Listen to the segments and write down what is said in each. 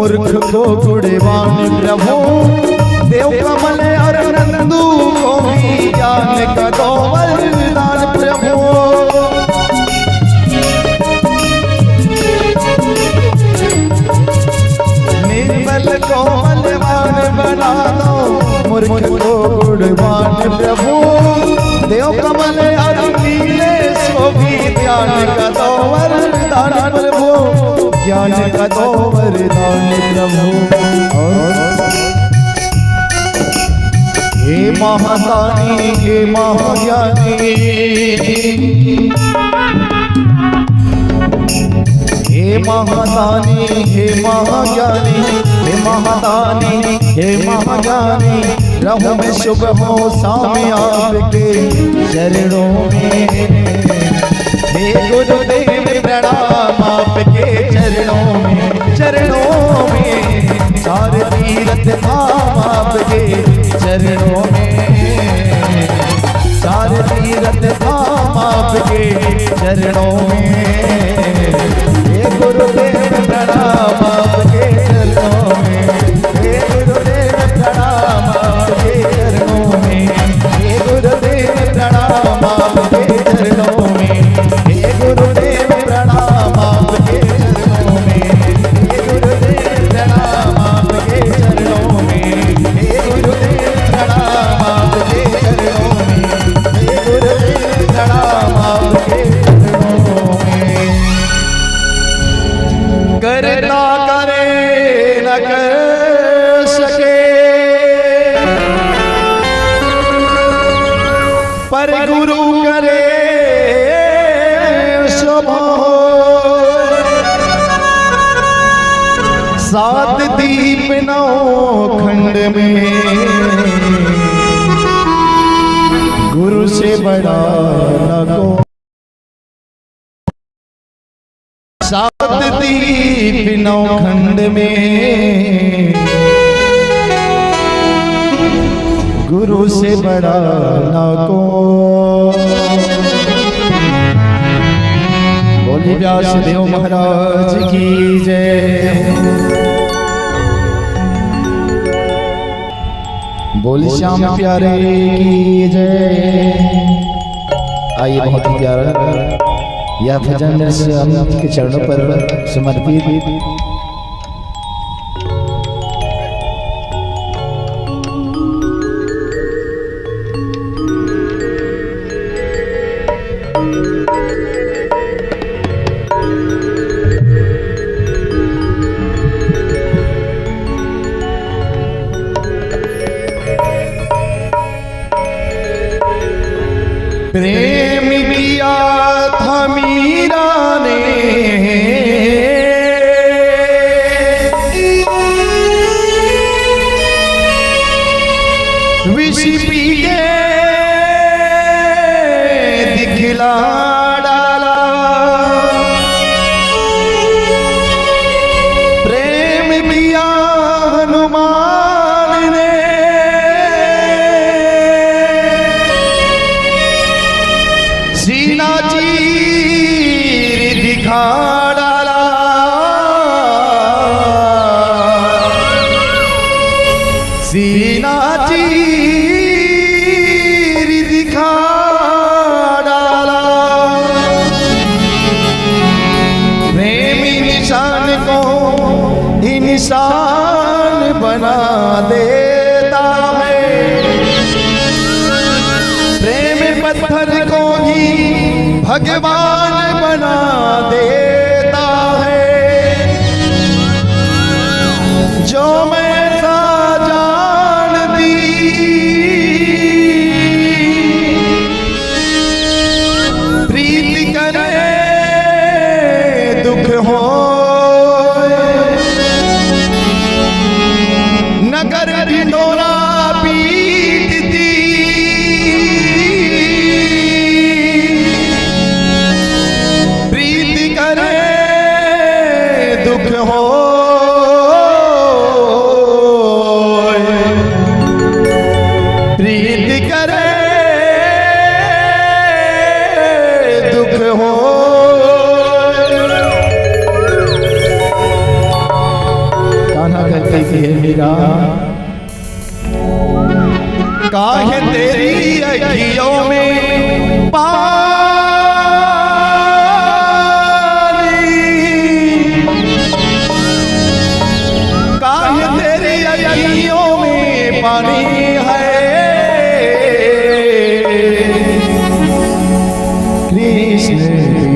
मूर्ख को गुणवान प्रभु, देव कमल और नंदू को भी ज्ञान का दो वरदान प्रभु। निर्मल को बलवान बना दो, मूर्ख को गुणवान प्रभु, देव कमल और नीलेश को भी ज्ञान का दो वरदान प्रभु, ज्ञान का दो वरदान प्रभु। हे महादानी हे महाज्ञानी, हे महादानी हे महाज्ञानी, हे महादानी हे महाज्ञानी, रहूं मैं शुभ हो सामने आपके चरणों में। हे गुरुदेव प्रणाम आपके चरणों में, चरणों में सारे तीरथ धाम आपके चरणों में, सारे तीरथ धाम आपके चरणों में। हे गुरुदेव प्रणाम आपके चरणों में, हे गुरुदेव प्रणाम आपके चरणों में, हे गुरुदेव प्रणाम आपके चरणों में, हे गुरुदेव प्रणाम आपके चरणों में, हे गुरुदेव प्रणाम आपके चरणों में, हे गुरुदेव प्रणाम आपके चरणों में, हे गुरुदेव प्रणाम आपके चरणों में। करता करे न कर सके, पर गुरु करे सात दीप नौ खंड में, गुरु से बड़ा न को। सात दीप नौ खंड में, गुरु से बड़ा न को। बोली व्यास देव महाराज की जय, बोली श्याम प्यारे की जय। आइए बहुत ही प्यारा यह भजन के चरणों पर समर्पित। प्रेम किया था मीरा ने, विष पी के दिखला डाला। प्रेम किया हनुमान ने, सीना चीर दिखा डाला। सीना चीर दिखा डाला। प्रेमी निशान को इंसान बना देता है, प्रेम पत्थर को ही भगवान बना देता है। जो मैं सा जानती प्रीति करे दुख हो, नगर ढिंढोरा पीटती प्रीति करे दुख हो। प्रीति करे दुख हो।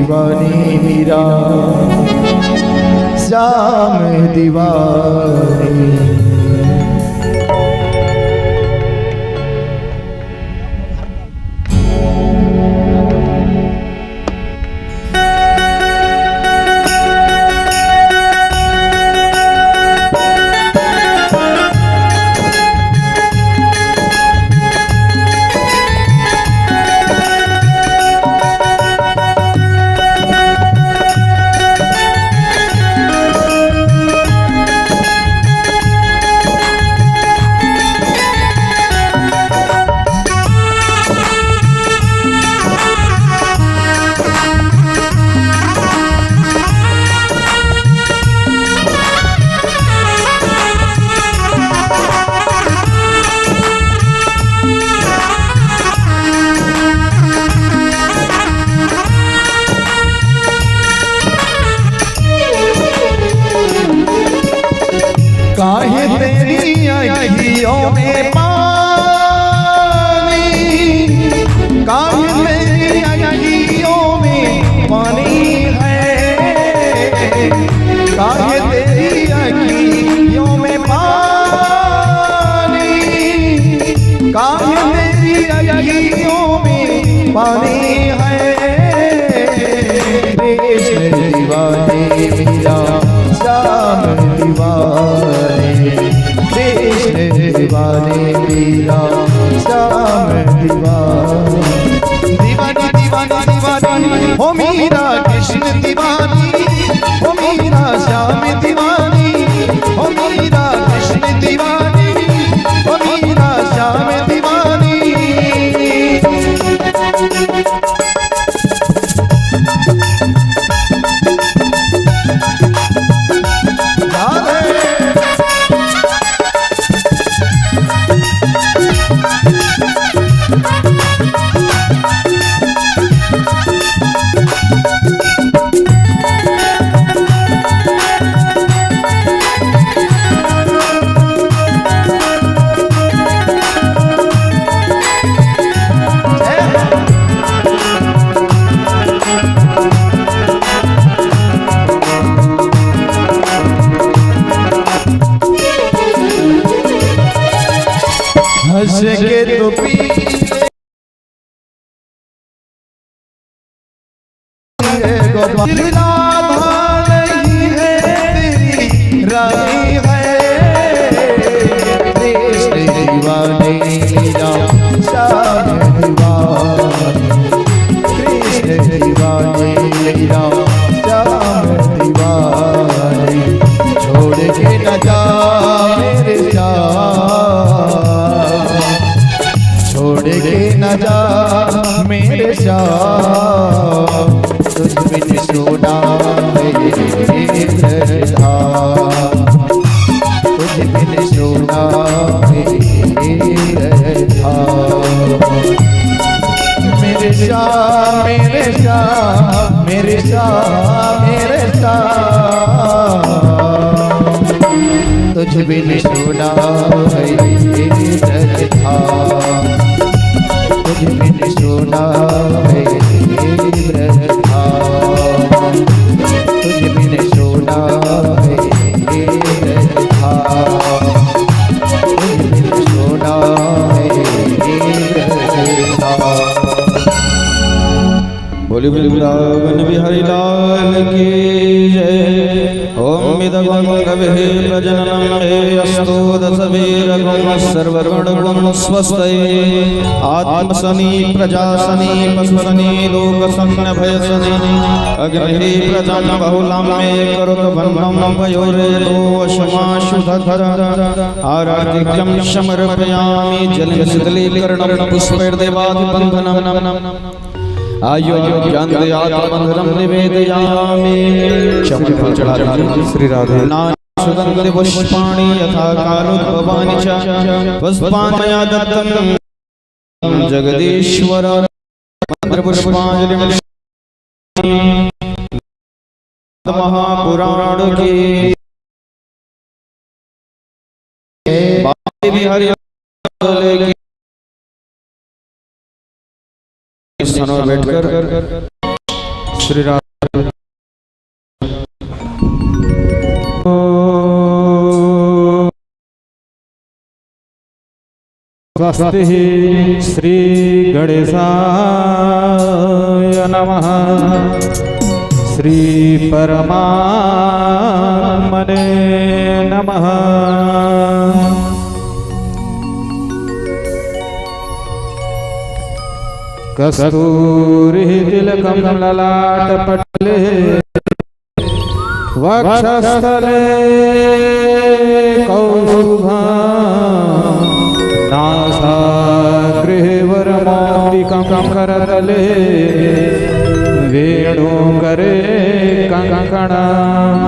दीवानी मीरा, श्याम दीवानी। काहे तेरी अखियों में पानी, काहे तेरी अखियों में पानी है, काहे तेरी अखियों में पानी, काहे तेरी अखियों में पानी है। कृष्ण दीवाने मीरा, श्याम दीवाने, कृष्ण दीवाने मीरा, श्याम दीवाने। दीवानी दीवानी दीवानी हो मीरा, कृष्ण दीवानी हो मीरा, श्याम दीवानी हो मीरा, कृष्ण दीवानी हो मीरा, श्याम दीवानी। हंस के तो पीछे राधा नहीं है तेरी रानी है, कृष्ण दीवाने मीरा, श्याम दीवाने, कृष्ण दीवाने मीरा, श्याम दीवाने। छोड़ के न जा मेरे श्याम, छोड़ के न जा मेरे श्याम, तुझ बिन सोना मेरे था, तुझ बिन सोना मेरे था। मेरे श्याम मेरे श्याम मेरे श्याम मेरे श्याम, तुझ बिन सोना मेरे था, तुझ बिन सोना मेरे था, तुझ बिन सोना मेरे था, तुझ बिन सोना मेरे था। बोली वृंदावन बिहारी लाल की जय। ओम विदगंगवे प्रजननम अस्तु दशवीरगुण सर्वगुण स्वस्तये आत्मसनी प्रजासनी पशुसनी लोकसन्न भयसनी अग्नि प्रजन बहुलम मे करुत बन्धम पयोरे दोषमाशुधर आराधिक्यं समर्पयामि जलं शीतलीकरणं पुष्पैर्देवादिबन्धनम् आयोज्ञान्त्यात्मन्धरं निवेदयामि। क्षमफल चढ़ा दीजिए श्री राधे। सुगंधि पुष्पाणि यथा कालोद्भवानि च पुष्पान्मया दत्तं जगदीश्वर मंत्रपुष्पांजलिं महापुराण की बिहारी बैठकर श्री राम। स्वस्ति श्री गणेशाय नमः। श्री परमात्मने नमः। कस्तूरितिलकं ललाटपटले वक्षस्थले कौस्तुभं नासाग्रवरमौक्तिकं करतले वेणुकरे कङ्कणं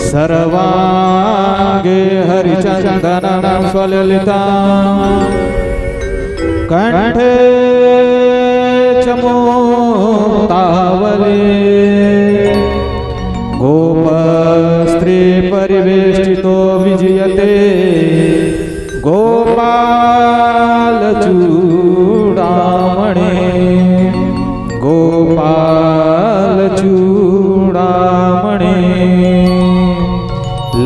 सर्वाङ्गे हरिचन्दनं स्वललितं कंठे चमोतावले गोपस्त्री परिवेष्टितो विजयते गोपालचूडामणि गोपालचूडामणि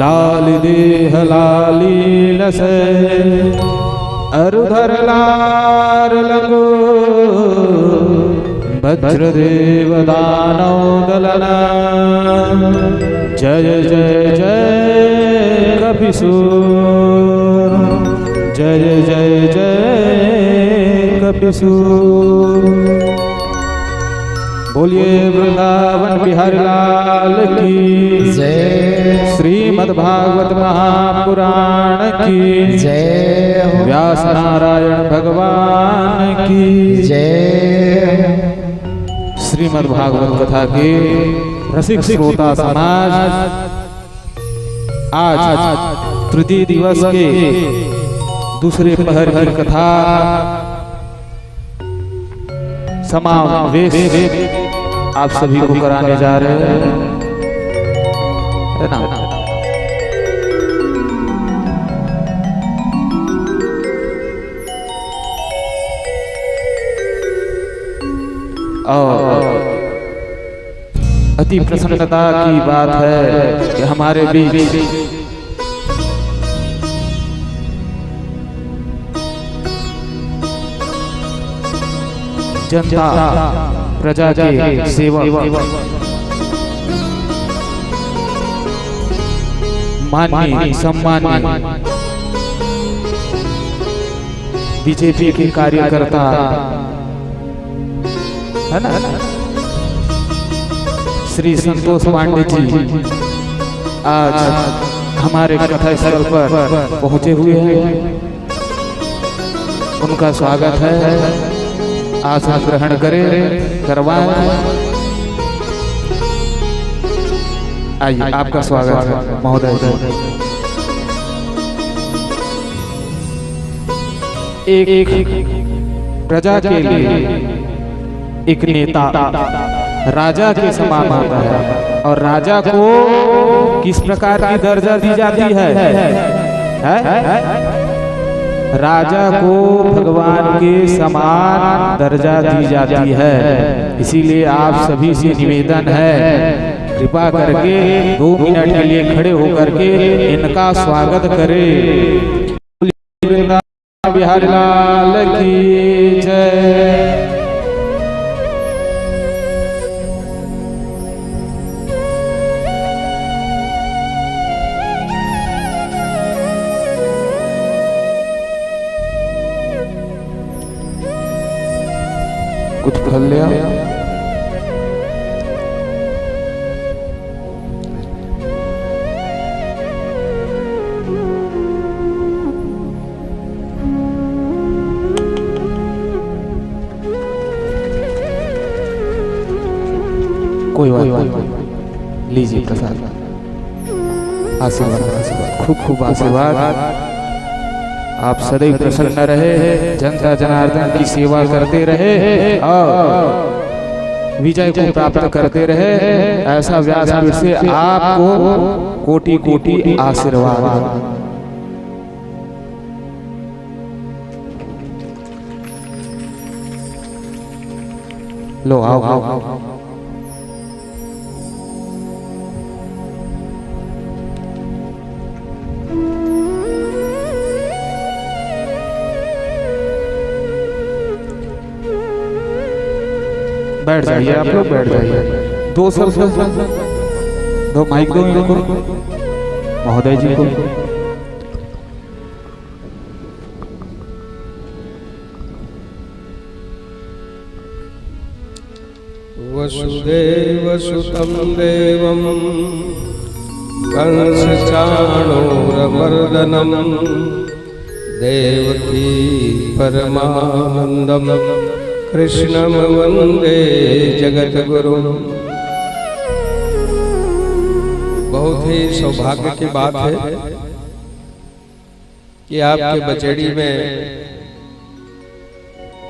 लाल देह लाली लसे अरुधर लार लगो वज्रदेव दानव दलना जय जय जय कपिसूर जय जय जय कपिसूर। बोलिए वृंदावन बिहारी लाल की जय। श्रीमद्भागवत महापुराण की जय। व्यास नारायण भगवान की जय। श्रीमद्भागवत कथा के रसिक श्रोता समाज, आज तृतीय दिवस के दूसरे पहर की कथा समावेश आप सभी को कराने जा रहे हैं, है ना। और अति प्रसन्नता की बात है कि हमारे बीच जनता प्रजा के सेवक माननीय सम्मानित बीजेपी के कार्यकर्ता, है ना, श्री संतोष पांडे जी आज हमारे कथा स्थल पर पहुंचे हुए हैं। उनका स्वागत है, आसन ग्रहण करें, करवाएं। आइए, आपका स्वागत है महोदय। एक प्रजा के लिए एक नेता राजा के समान होता है, और राजा को किस प्रकार की दर्जा दी जाती है? राजा को भगवान के समान दर्जा दी जाती है। इसीलिए आप सभी से निवेदन है, कृपा करके 2 मिनट के लिए खड़े होकर के इनका स्वागत करें। बिहारी लाल की जय। कुछ फल लिया? कोई बात नहीं, लीजिए प्रसाद। आशीर्वाद, खूब खूब आशीर्वाद। आप सदैव प्रसन्न रहे, जनता जनार्दन की सेवा करते रहे और विजय को प्राप्त करते रहे। ऐसा व्यासपीठ से आपको कोटि कोटि आशीर्वाद। लो आओ आओ, आओ। बैठ जाइए, आप लोग बैठ जाइए। दो सर दो माइक दो इनको, महोदय जी को। वसुदेव सुतं देवं कंसचाणूरमर्दनं देवकी परमानंदं कृष्णं वंदे जगद्गुरुं। बहुत ही सौभाग्य की बात है कि आपके बचेड़ी में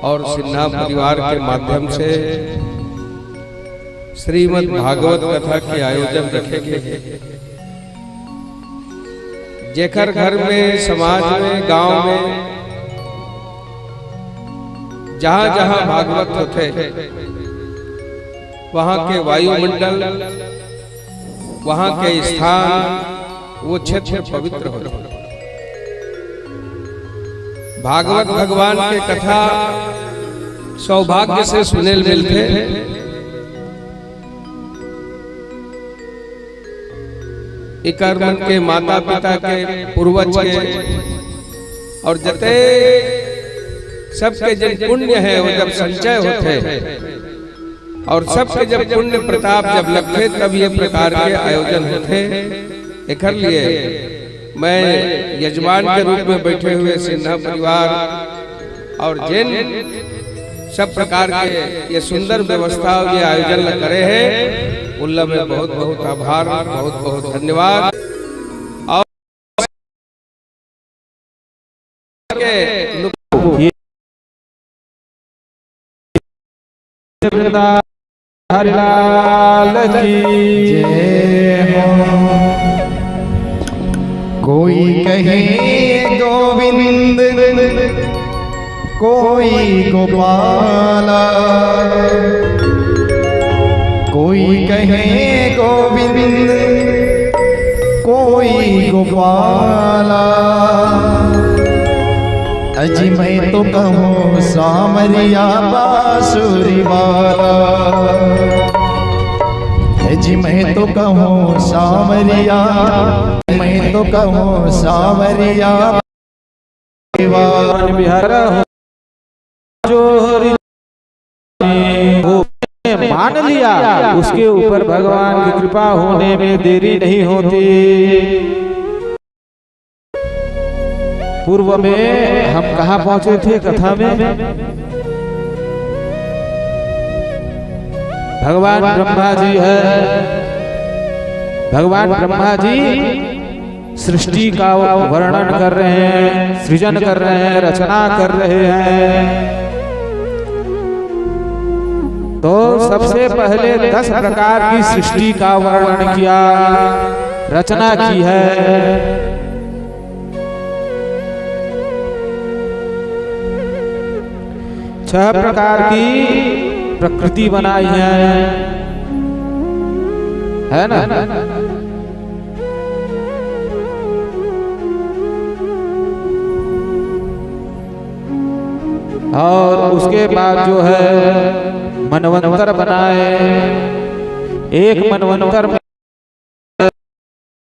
और सिन्हा परिवार के माध्यम से श्रीमद् भागवत कथा के आयोजन रखे गए। जेकर घर में, समाज में, गांव में जहां जहां भागवत होते, वहां के वायुमंडल, वहां के स्थान, वो क्षेत्र पवित्र होते। भागवत भगवान के कथा सौभाग्य से सुनेल मिलते। इकर मन के माता पिता के, पूर्वज के और जते सबके जब पुण्य है वो जब संचय होते और सबके जब पुण्य प्रताप जब लगते तब ये प्रकार के आयोजन होते। इकर लिए मैं यजमान के रूप में बैठे हुए सिन्हा परिवार और जिन सब प्रकार के ये सुंदर व्यवस्था ये आयोजन करे हैं, उल्ला में बहुत बहुत आभार, बहुत बहुत धन्यवाद। और हरिलाल की जय हो। कोई कहे गोविंद, कोई गोपाला, कोई कहे गोविंद, कोई गोपाला। अजी मैं तो कहूँ सामरिया बांसुरी वाला, अजी मैं तो कहूँ सामरिया, मैं तो कहूँ सामरिया बिहार जो मान लिया, उसके ऊपर भगवान की कृपा होने में देरी नहीं होती। पूर्व में हम कहाँ पहुंचे थे कथा में? भगवान ब्रह्मा जी है, भगवान ब्रह्मा जी सृष्टि का वर्णन कर रहे हैं, सृजन कर रहे हैं, रचना कर रहे हैं। तो सबसे पहले 10 प्रकार की सृष्टि का वर्णन किया, रचना की है। 6 प्रकार की प्रकृति बनाई है ना? और उसके बाद जो है मनवंतर बनाए। एक मनवंतर में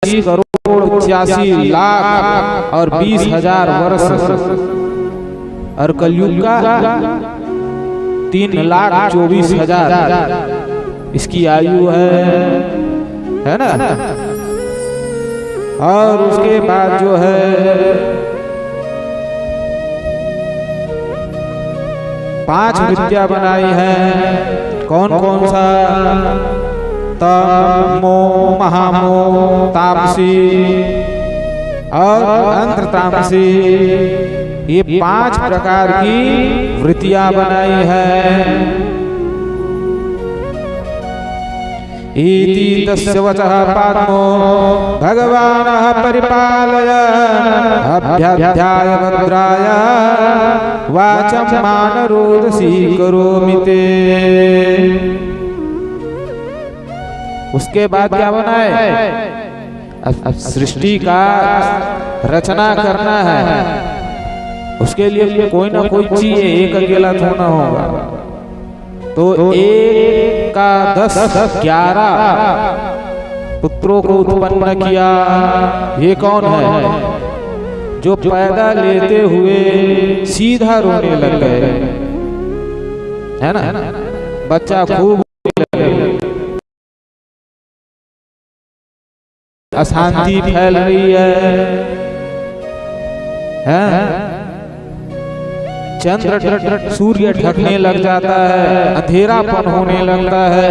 80,85,00,000 और 20,000 वर्ष, और कलयुग का 3,24,000 इसकी आयु है ना? और उसके बाद जो है पांच विद्या बनाई है। कौन कौन सा? तम, मोह, महामोह, तामसी और अंतर्तामसी, ये 5 प्रकार की वृत्तियां बनाई है। इति तस्य वचः पात्मो भगवानः परिपालय अभ्याध्याय भद्राय वाचं मानरोदसी करोमि ते। उसके बाद क्या बनाए? अब सृष्टि का रचना करना है, उसके लिए कोई ना कोई चाहिए, एक अकेला थोड़ा होगा। तो 1 का 10 11 पुत्रों को उत्पन्न किया। ये कौन है? जो पैदा लेते हुए सीधा रोने लग गए, है ना? बच्चा खूब अशांति फैल रही है? चंद्र सूर्य ढकने लग जाता है, अंधेरापन होने लगता है।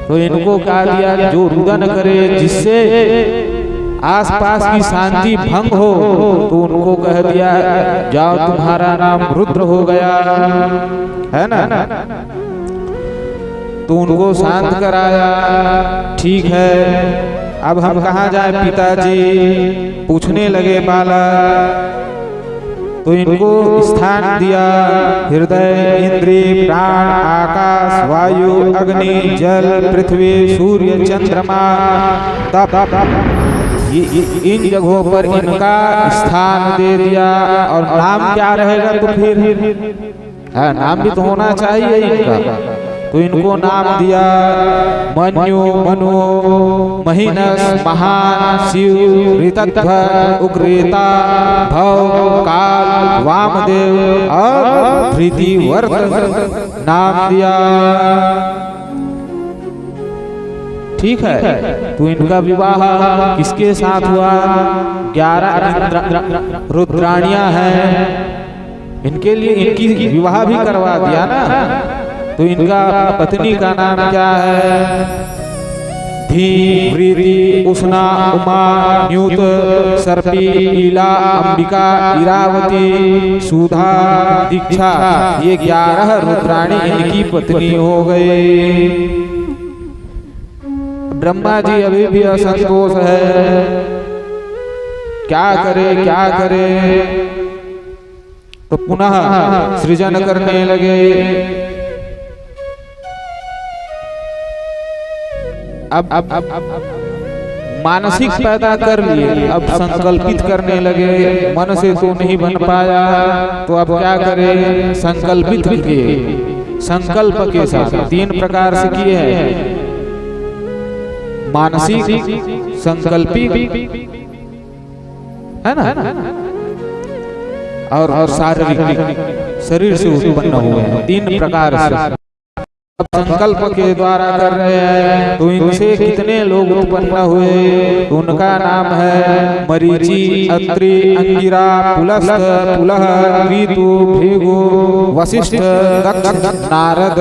तो इनको कहा दिया जो रुदन करे, जिससे आसपास की शांति भंग हो, तो उनको कह दिया जाओ तुम्हारा नाम रुद्र हो गया, है ना? तो उनको शांत कराया। ठीक है, अब हम कहाँ जाए पिताजी? पूछने लगे बाला। तो इनको स्थान दिया हृदय, इंद्रिय, प्राण, आकाश, वायु, अग्नि, जल, पृथ्वी, सूर्य, चंद्रमा, तप, इन जगहों पर इनका स्थान दे दिया। और नाम क्या रहेगा? तो फिर नाम भी तो होना चाहिए इनका। तो इनको नाम दिया मन्यु, मनु, महीनस, महान, शिव, ऋतध्व, उग्रेता, भव, काल, वामदेव और धृतिवर्त नाम दिया। ठीक है, तो इनका विवाह किसके साथ हुआ? 11 रुद्राणियां हैं, इनके लिए इनकी विवाह भी करवा दिया ना। तो इनका पत्नी का नाम क्या है? धी, वृति, उष्णा, उमा, न्यूत, सर्पी, ईला, अंबिका, इरावती, सुधा, दीक्षा। ये 11 रुद्राणी इनकी पत्नी हो गई। ब्रह्मा जी अभी भी असंतोष है, क्या करे क्या करे? तो पुनः सृजन करने लगे। अब मानसिक पैदा कर लिए, अब संकल्पित करने लगे। मन से तो नहीं बन पाया, तो अब क्या करें? संकल्पित किए, संकल्प के साथ 3 प्रकार से किए हैं। मानसिक, संकल्पित, है ना? और शारीरिक, शरीर से उत्पन्न हुए हैं 3 प्रकार से। अब संकल्प के द्वारा कर रहे हैं। तो इनसे कितने लोग उत्पन्न हुए? उनका नाम है मरीचि, अत्रि, अंगिरा, पुलस्त्य, पुलह, ऋतु, भृगु, वशिष्ठ, दक्ष, नारद।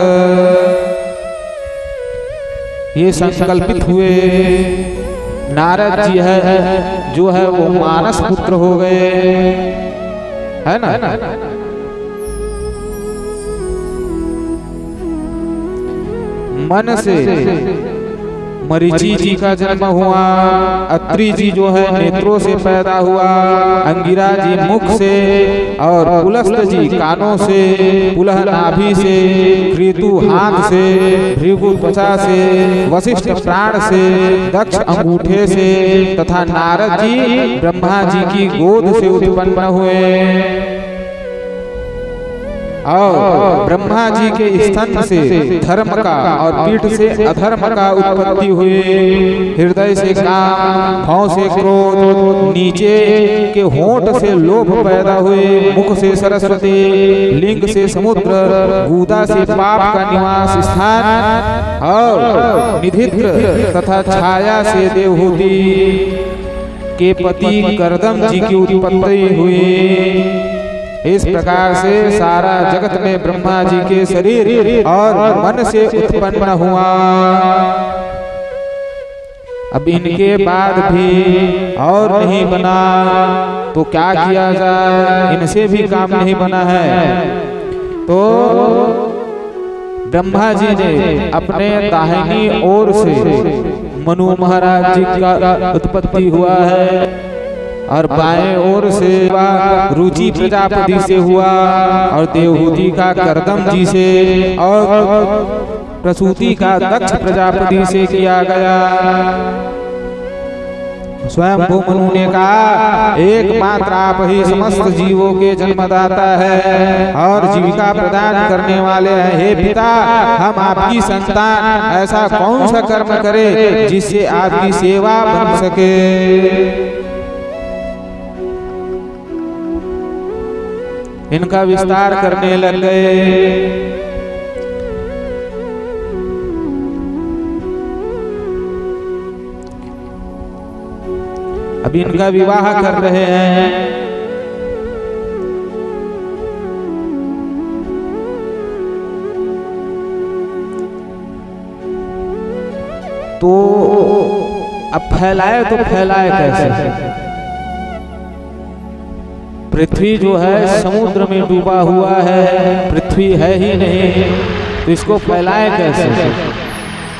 ये संकल्पित हुए। नारद जी है जो है वो मानस पुत्र हो गए, है ना? मन से मरीचि जी का जन्म हुआ। अत्रि जी जो है नेत्रों से पैदा हुआ, अंगिरा जी मुख से, और पुलस्त्य जी कानों से, पुलह नाभि से, ऋतु हाथ से, भृगु त्वचा से, वशिष्ठ प्राण से, दक्ष अंगूठे से, तथा नारद जी ब्रह्मा जी की गोद से उत्पन्न हुए। और ब्रह्मा जी के स्तन से धर्म का और पीठ से अधर्म का उत्पत्ति हुई। हृदय से काम, भौं से क्रोध, नीचे के होंठ से लोभ पैदा हुए, मुख से सरस्वती, लिंग से समुद्र, गुदा से पाप का निवास स्थान, और निधित्र तथा छाया से देवहूति के पति करदम जी की उत्पत्ति हुई। इस प्रकार से सारा जगत में ब्रह्मा जी के शरीर और मन से उत्पन्न हुआ। अब इनके बाद भी और नहीं बना तो क्या किया जाए? इनसे भी काम नहीं बना है। तो ब्रह्मा जी ने अपने दाहिनी ओर से मनु महाराज जी का उत्पत्ति हुआ है, और बाएं ओर से रुचि प्रजापति से हुआ, और देवहूति का करदम जी से, और प्रसूति का दक्ष प्रजापति से किया गया। स्वयं भू मनु ने कहा, एकमात्र आप ही समस्त जीवों के जन्मदाता है और जीविका प्रदान करने वाले हैं। हे पिता, हम आपकी संतान ऐसा कौन सा कर्म करे जिससे आपकी सेवा बन सके। इनका विस्तार करने लग गए। अभी इनका विवाह कर रहे हैं। तो अब फैलाए तो फैलाए कैसे? पृथ्वी जो है समुद्र में डूबा हुआ है, पृथ्वी है ही नहीं, तो इसको फैलाए कैसे?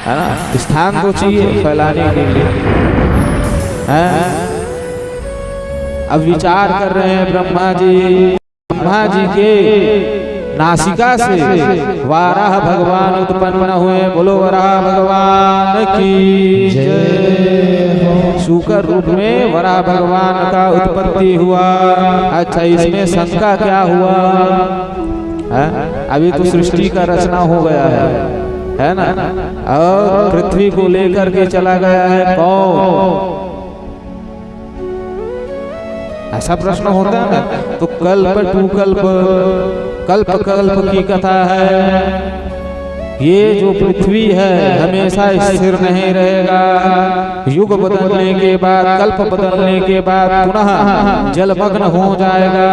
है ना, स्थान तो चाहिए फैलाने के लिए। अब विचार कर रहे हैं ब्रह्मा जी के नासिका से वाराह भगवान उत्पन्न हुए। बोलो वराह भगवान की जय। शूकर रूप में वराह भगवान का उत्पत्ति हुआ। अच्छा, इसमें शंका क्या हुआ? अभी तो सृष्टि का रचना हो गया है ना, और पृथ्वी को लेकर के चला गया है कौन? ऐसा प्रश्न होता है ना। तो कल्प टू कल्प, कल्प कल्प की कथा है। ये जो पृथ्वी है हमेशा स्थिर नहीं रहेगा। युग बदलने के बाद, कल्प बदलने के बाद पुनः जलमग्न हो जाएगा,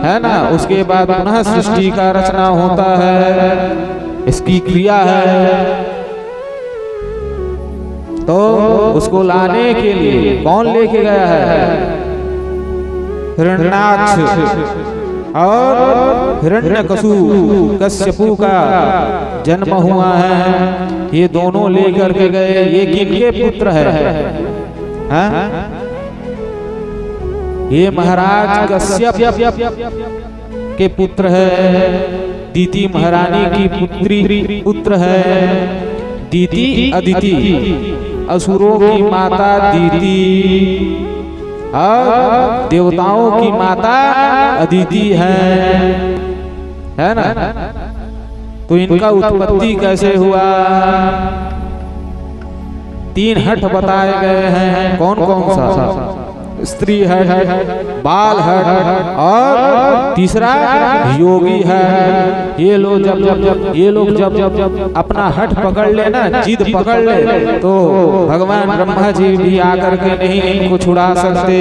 है ना। उसके बाद पुनः सृष्टि का रचना होता है, इसकी क्रिया है। तो उसको लाने के लिए कौन लेके गया है? हिरण्याक्ष और हिरण्यकशु कश्यपु का जन्म हुआ है। ये दोनों लेकर के गए। ये किनके पुत्र है? ये महाराज कश्यप के पुत्र है। दीति महारानी की पुत्र है। दीति अदिति, असुरों की माता दीति और देवताओं की माता अदिति है ना। तो इनका उत्पत्ति कैसे हुआ? 3 हट बताए गए हैं। कौन कौन सा? स्त्री हट, बाल हट और तीसरा योगी है। ये लोग जब अपना हट पकड़ लेना, जिद पकड़ ले, तो भगवान ब्रह्मा जी भी आकर के नहीं इनको छुड़ा सकते,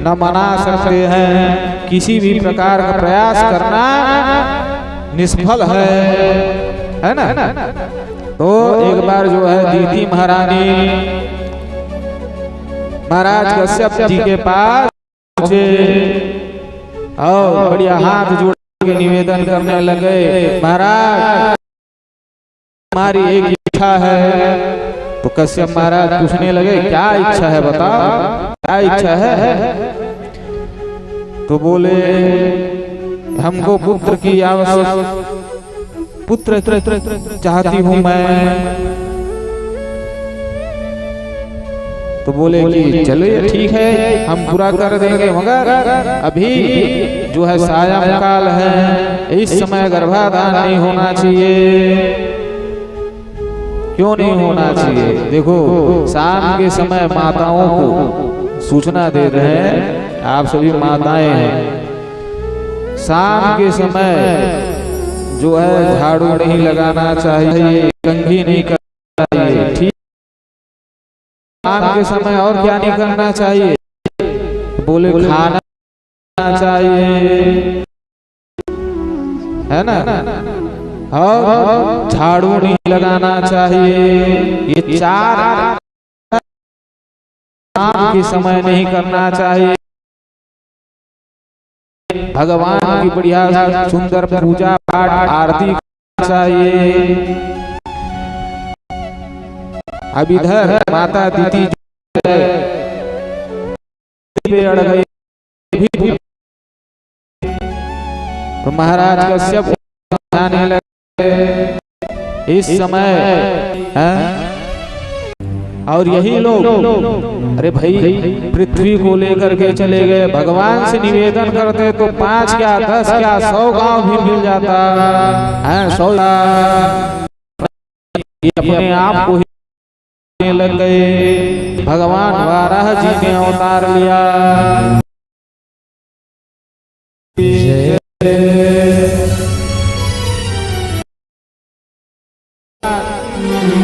न मना सकते हैं। किसी भी प्रकार का प्रयास करना निष्फल है ना। तो एक बार जो है दीति महारानी महाराज कश्यप जी के पास पहुंचे और बढ़िया हाथ जोड़ के निवेदन करने लगे, महाराज हमारी एक इच्छा है। तो कश्यप महाराज पूछने लगे, क्या इच्छा है बताओ, क्या इच्छा है? तो बोले, हमको पुत्र की आवश्यकता, पुत्र चाहती हूँ मैं। तो बोले कि चलिए ठीक है, हम पूरा कर देंगे, मगर अभी जो है सायं काल है, इस समय गर्भाधान नहीं होना चाहिए। क्यों नहीं होना चाहिए? देखो, शाम के समय माताओं को सूचना दे रहे हैं, आप सभी माताएं हैं। शाम के समय जो है झाड़ू नहीं लगाना चाहिए, कंघी नहीं करना चाहिए, ठीक। शाम के समय और क्या नहीं करना चाहिए? बोले खाना चाहिए, है ना, और झाड़ू नहीं लगाना चाहिए। ये 4 शाम के समय नहीं करना चाहिए। भगवान की बढ़िया सुंदर पूजा पाठ आरती करना चाहिए। अब इधर माता दीति पे अड़ गई, तो महाराज कश्यप जाने लगे। इस समय और यही लोग अरे भाई पृथ्वी को लेकर के चले गए, भगवान से निवेदन करते तो 5 क्या 10 क्या 100 गांव भी मिल जाता है। 100 अपने आप को ही लग गए। भगवान वाराह जी ने अवतार लिया।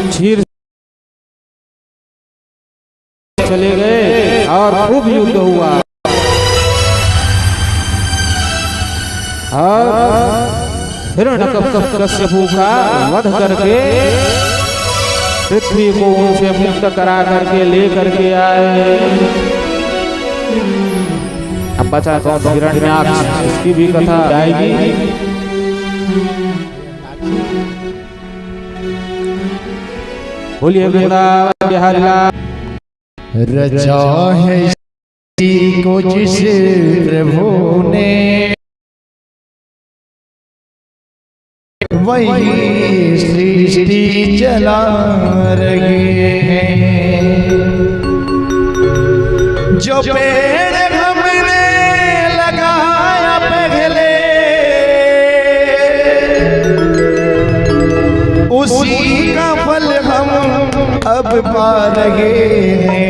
क्षीर चले गए और खूब युद्ध हुआ और हिरण्यकश्यपु का वध करके पृथ्वी को उनसे मुक्त करा करके ले करके आए। अब बचा तो हिरण्याक्ष, इसकी भी कथा आएगी। बोलिए वृंदावन बिहारी लाल। रचा है को जिस प्रभु ने वही सृष्टि चला रहे हैं। जो पेड़ हमने लगाया पहले उसी का फल हम अब पा रहे हैं।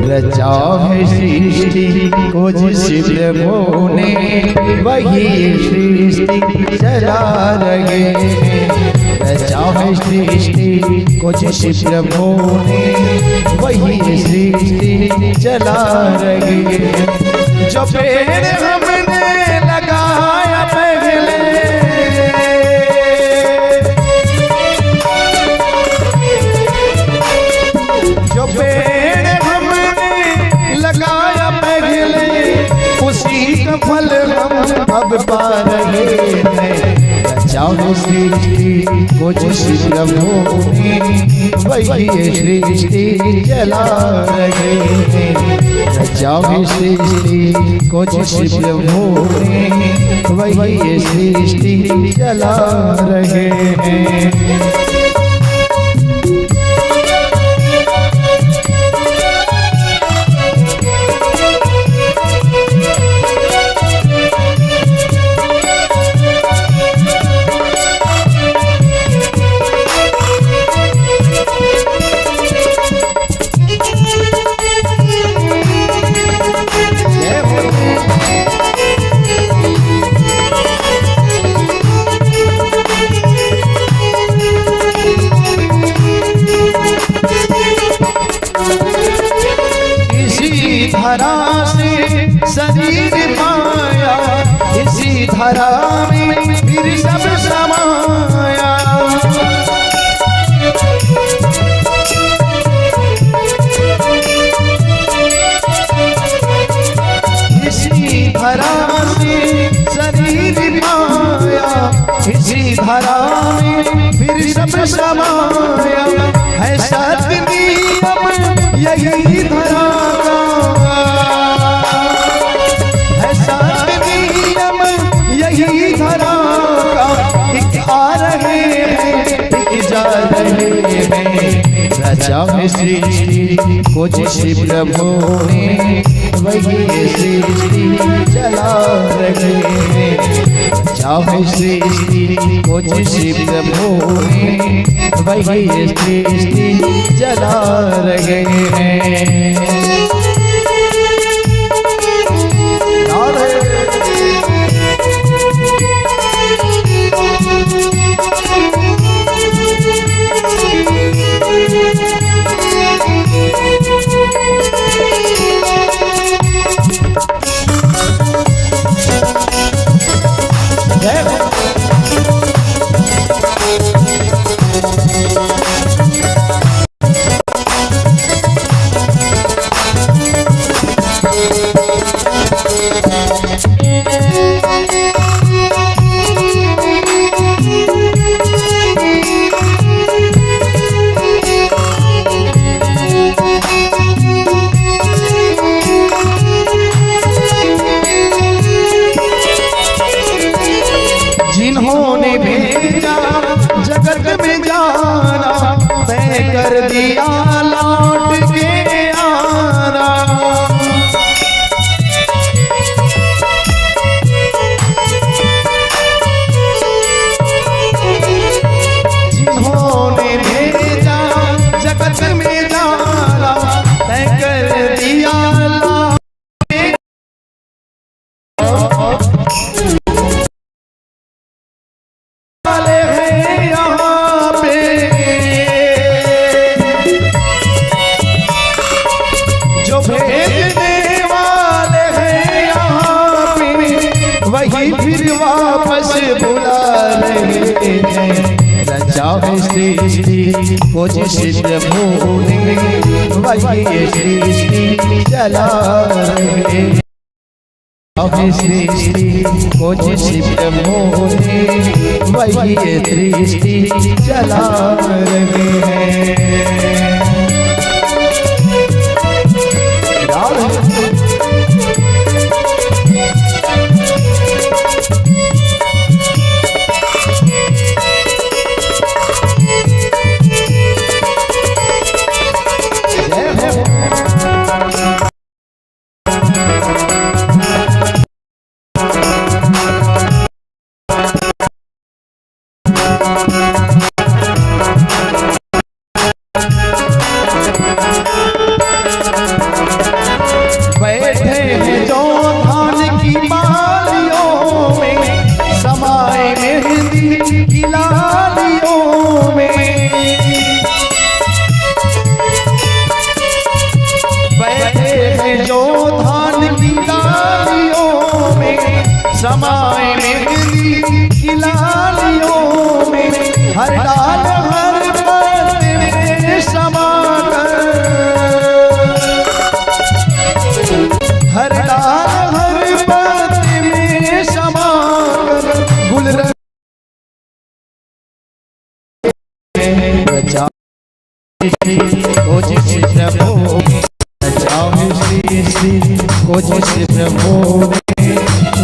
रचा है सृष्टि को जिस प्रभु ने वही सृष्टि चला रहे हैं। रचा है सृष्टि को जिस प्रभु ने वही सृष्टि चला रहे हैं। जो पेड़ हमने लगाया पहले जो पेड़ हमने लगाया पहले उसी का फल हम अब पा रहे हैं। रचाओ सृष्टि को जिस प्रभु ने वही सृष्टि चला रहे हैं। रचाओ सृष्टि को जिस प्रभु ने वही सृष्टि चला रहे हैं। धरा से शरीर पाया, इसी धरा में फिर सब समाया। इसी धरा से शरीर पाया, इसी धरा में फिर सब समाया। है सत्य नियम यही धरा यही धरा का एक आ रहे हैं एक जा रहे हैं। रचा है सृष्टि को जिस प्रभु ने वही सृष्टि चला रहे हैं। रचा है सृष्टि को जिस प्रभु ने वही सृष्टि चला रहे हैं। दिया लौट के आना। जिन्होंने भेजा जगत में जाना, तय कर दिया वाले हैं यहाँ पे, जो भेजने वाले हैं यहाँ पे, वही फिर वापस बुला रहे हैं। रचा है सृष्टि को जिस प्रभु ने, वही ये सृष्टि चला रहे हैं। सृष्टि को जिस प्रभु ने, वही ये सृष्टि चला रहे हैं। बैठे हैं जो धान की बालियों में, समाए मेहंदी की लालियों में। बैठे हैं जो धान की लालियों में, समाए मेहंदी की लालियों में। हर डाल हर पत्ते में समा कर, हर डाल हर पत्ते में समा कर, गुल रचा को जिस प्रभु, रचा सृष्टि को जिस प्रभु ने,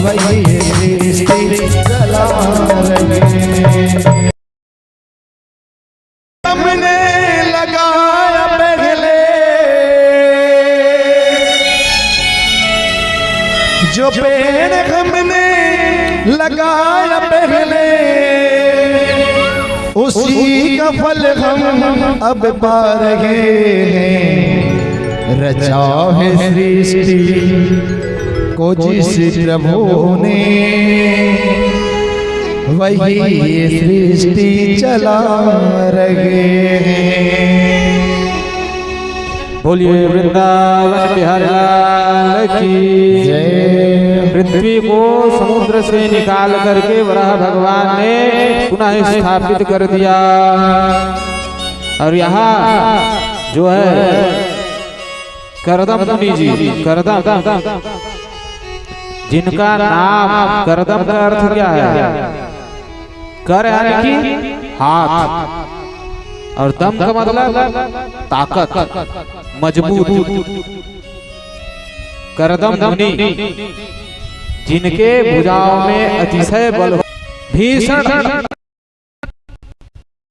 वही सृष्टि चला रहे हैं। हमने लगाया पहले जो पेड़, हमने लगाया पहले, उसी का फल हम अब पा रहे हैं। रचा है सृष्टि को जिस प्रभु ने, वही ये सृष्टि चला रहे हैं। बोलिए वृंदावन बिहारी लाल की जय। पृथ्वी को समुद्र से निकाल करके वराह भगवान ने पुनः स्थापित कर दिया। और यहाँ जो है करदम मुनि जी, करदम जिनका नाम, करदम का अर्थ क्या है? कर यानी कि हाथ, और दम का मतलब ताकत, मजबूत। करदम मुनि जिनके भुजाओं में अतिशय बल हो, भीषण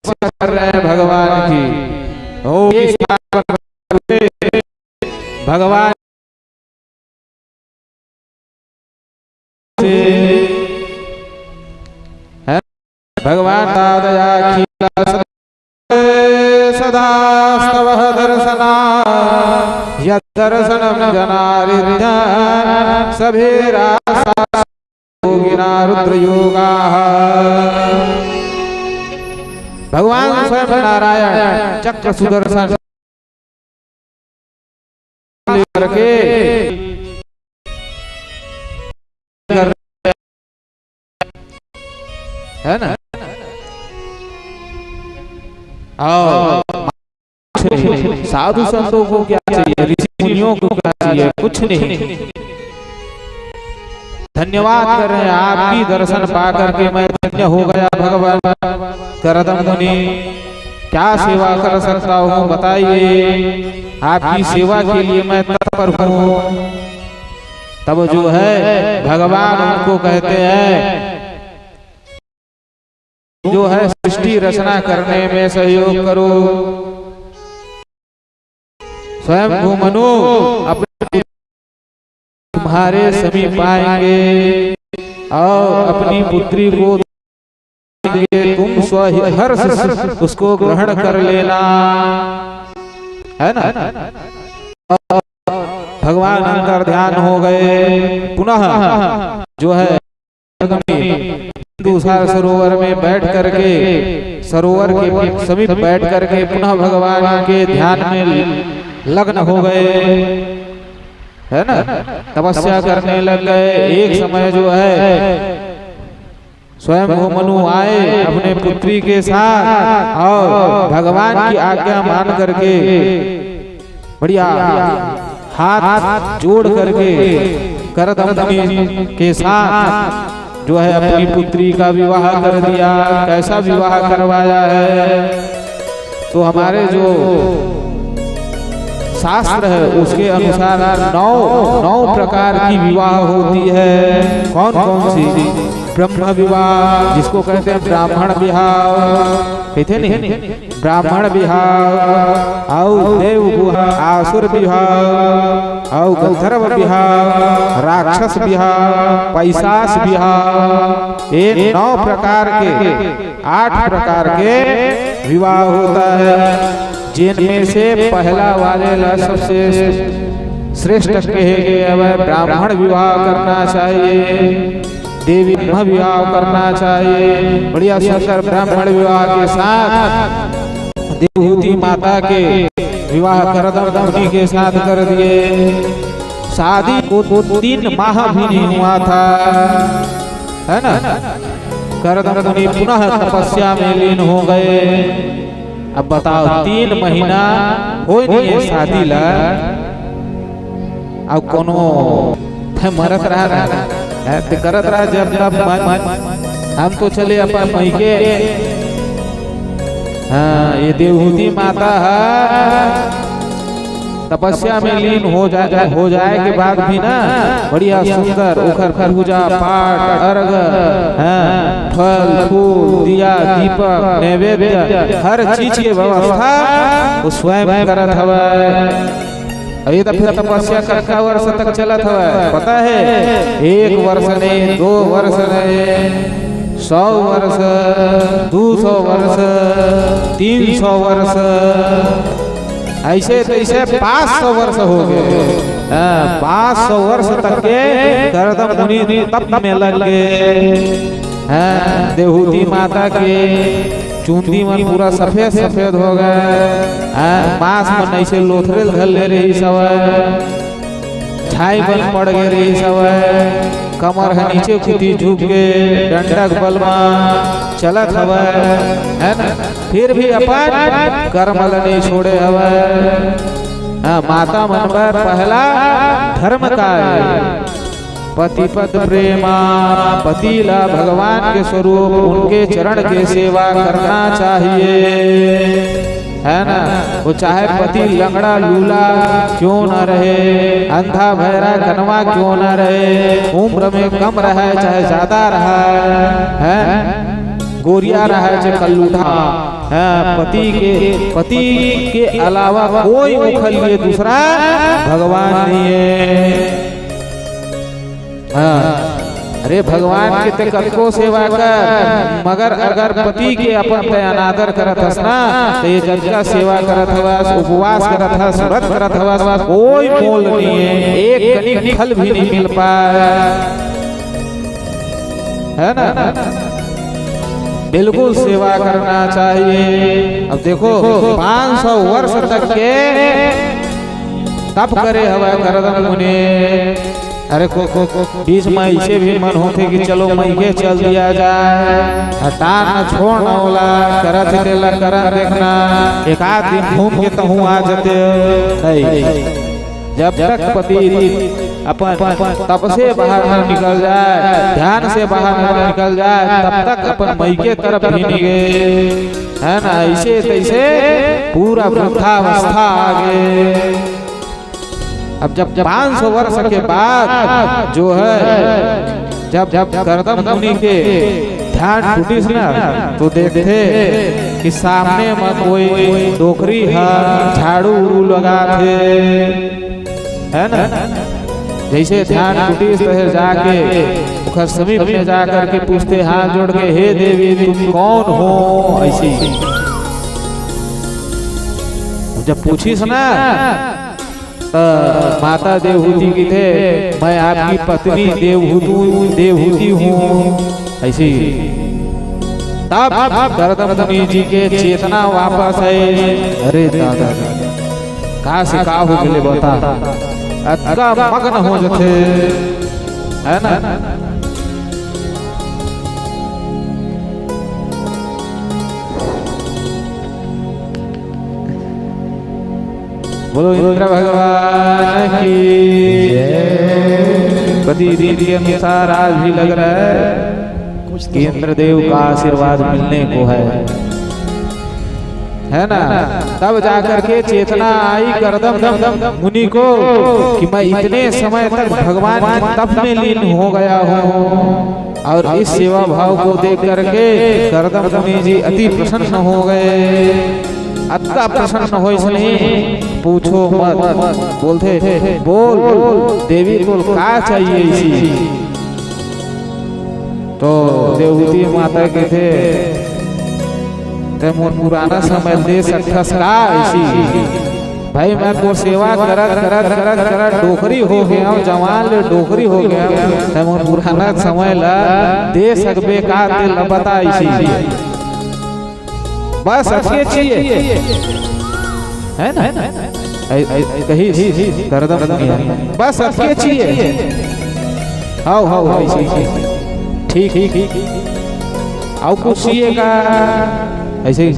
कर रहे हैं भगवान की। ओ भगवान भगवान दया सदा स्तवः दर्शना, यद्दर्शनं जनार्दन सभेरासा योगिना रुद्रयोगाः। भगवान स्वयं नारायण चक्र सुदर्शन लेकर के है ना। साधु संतों को क्या चाहिए, ऋषि मुनियों को क्या चाहिए? कुछ नहीं। धन्यवाद कर रहे हैं, आपकी दर्शन पा करके मैं धन्य हो गया भगवान। करदम मुनि क्या सेवा कर सकता हूँ बताइए, आपकी सेवा के लिए मैं तत्पर हूँ। तब जो है भगवान उनको कहते हैं जो है सृष्टि रचना करने में सहयोग करो। स्वयं वो मनु अपने तुम्हारे समीप आएंगे और अपनी पुत्री को देंगे, तुम स्वहर्ष उसको ग्रहण कर लेना, है ना। भगवान अंतर ध्यान हो गए। पुनः जो है दूसरा सरोवर में बैठ करके, सरोवर के समीप बैठ करके पुनः भगवान के ध्यान में लग्न हो गए, है ना। तपस्या करने लग गए। एक समय जो है स्वयं वो मनु आए अपने पुत्री के साथ और भगवान की आज्ञा मान करके बढ़िया हाथ जोड़ करके करदम के साथ जो है अपनी पुत्री का विवाह कर दिया। कैसा विवाह करवाया है, तो हमारे जो शास्त्र है उसके अनुसार नौ प्रकार की विवाह होती है। कौन कौन सी? ब्रह्म विवाह, जिसको कहते हैं ब्राह्मण विवाह, कहते नहीं, ब्राह्मण विवाह, और देव विवाह, आसुर विवाह, और गंधर्व विवाह, राक्षस विवाह, पैशाच विवाह। ये 9 प्रकार के 8 प्रकार के विवाह होता है, जिनमें से पहला वाले सबसे श्रेष्ठ कहे गए वह ब्राह्मण विवाह करना चाहिए, देवी विवाह करना चाहिए। बढ़िया सुंदर ब्राह्मण विवाह के साथ देवहूति माता के विवाह करदम के साथ कर दिए। शादी को 3 माह भी नहीं हुआ था, है ना। करदम पुनः तपस्या में लीन हो गए। अब बताओ 3 महीना हो नहीं शादी ला, अब कोनो मरत रहा करत रहा। जब हम तो चले अपन मई के, हाँ ये देवहूति माता है तपस्या में लीन हो जाए के बाद भी ना बढ़िया सुंदर उखर खरबूजा पाठ अर्घ, फल फूल दिया दीपक नैवेद्य हर चीज की व्यवस्था वो स्वयं करत हवा। अभी तो फिर तपस्या का वर्ष तक चलत हवा, पता है 1 वर्ष नहीं, 2 वर्ष नहीं, 100 वर्ष, 200 वर्ष, 300 वर्ष, ऐसे तैसे 500 वर्ष हो गए। 500 वर्ष तक के करदम मुनि तप में लग गए। देवहूति माता के चूंदी मन पूरा सफेद सफेद हो गए। मांस मन ऐसे लोथरे घल ले रही सब, छाई बन पड़ गए रही सब, कमर है नीचे खुदी झुक के डंडक बल में चलत हवा, है ना। फिर भी अपन कर्मल नहीं छोड़े हवा। माता मन पर पहला धर्म का है पति पद प्रेमा, पतिला भगवान के स्वरूप उनके चरण के सेवा करना चाहिए, है ना। वो चाहे पति लंगड़ा लूला क्यों न रहे, अंधा बहरा कनवा क्यों न रहे, उम्र में कम रहा चाहे ज्यादा रहा है, गोरिया रहा चाहे कल्लूढ़ा, पति के अलावा कोई मुखल लिए दूसरा भगवान नहीं है। अरे भगवान के ते कतको सेवा कर, मगर अगर पति के अपन ते अनादर करत हस ना तो ये जग का सेवा करत हवस, उपवास करत हस, व्रत करत हवस, कोई मोल नहीं है, एक कनिक फल भी नहीं मिल पाया, है ना। बिल्कुल सेवा करना चाहिए। अब देखो 500 वर्ष तक के तप करे हवा करदम मुनि। अरे को बीच में ऐसे भी मन होते कि चलो मई के चल दिया जाए, हटा न छोड़ना होला, करत देला करत देखना, एक आध दिन घूम के तहु आ जाते नहीं। जब तक पति अपन तप से बाहर न निकल जाए, ध्यान से बाहर न निकल जाए, तब तक अपन मई के तरफ भी नहीं गए, है ना। ऐसे तैसे पूरा वृद्धावस्था आ गए। अब जब 500 वर्ष के बाद जो है जब करदम मुनि के ध्यान टूटी ना तो देखते कि सामने में कोई डोकरी है झाड़ू उड़ू लगा थे, है ना। जैसे ध्यान कुटी से जाके उखर समीप में जाकर के पूछते हाथ जोड़ के, हे देवी तुम कौन हो, ऐसी जब पूछी ना माता देवहूति की थे, मैं आपकी पत्नी देवहूति हूँ, ऐसी तब गर्दन मुनि जी के चेतना वापस है। अरे दादा कहा से का हो गए बता, अतका मग्न हो जाते, है ना। बोलो इंद्र भगवान की जय। प्रतिदिन के अनुसार आज भी लग रहा है कि इंद्रदेव का आशीर्वाद मिलने को है ना। तब जाकर के चेतना आई गर्दन मुनि को कि मैं इतने समय तक भगवान के तप में लीन हो गया हूँ, और इस सेवा भाव को देख करके गर्दन मुनि जी अति प्रसन्न हो गए। अत्ता प्रसन्न हो इसलिए पूछो मत, बोलते बोल देवी बोल का चाहिए इसी। तो देवहूति माता के थे मोर पुराना समय दे सकता ऐसी, भाई मैं तो सेवा करत डोकरी हो गया, जवान ले डोकरी हो गया, मोर पुराना समय ला दे सकबे का दिल बता इसी, बस अच्छे चाहिए, है ना। कही गर्दन बस अच्छे चाहिए, हाँ ऐसी ठीक और कुछ का ऐसे ही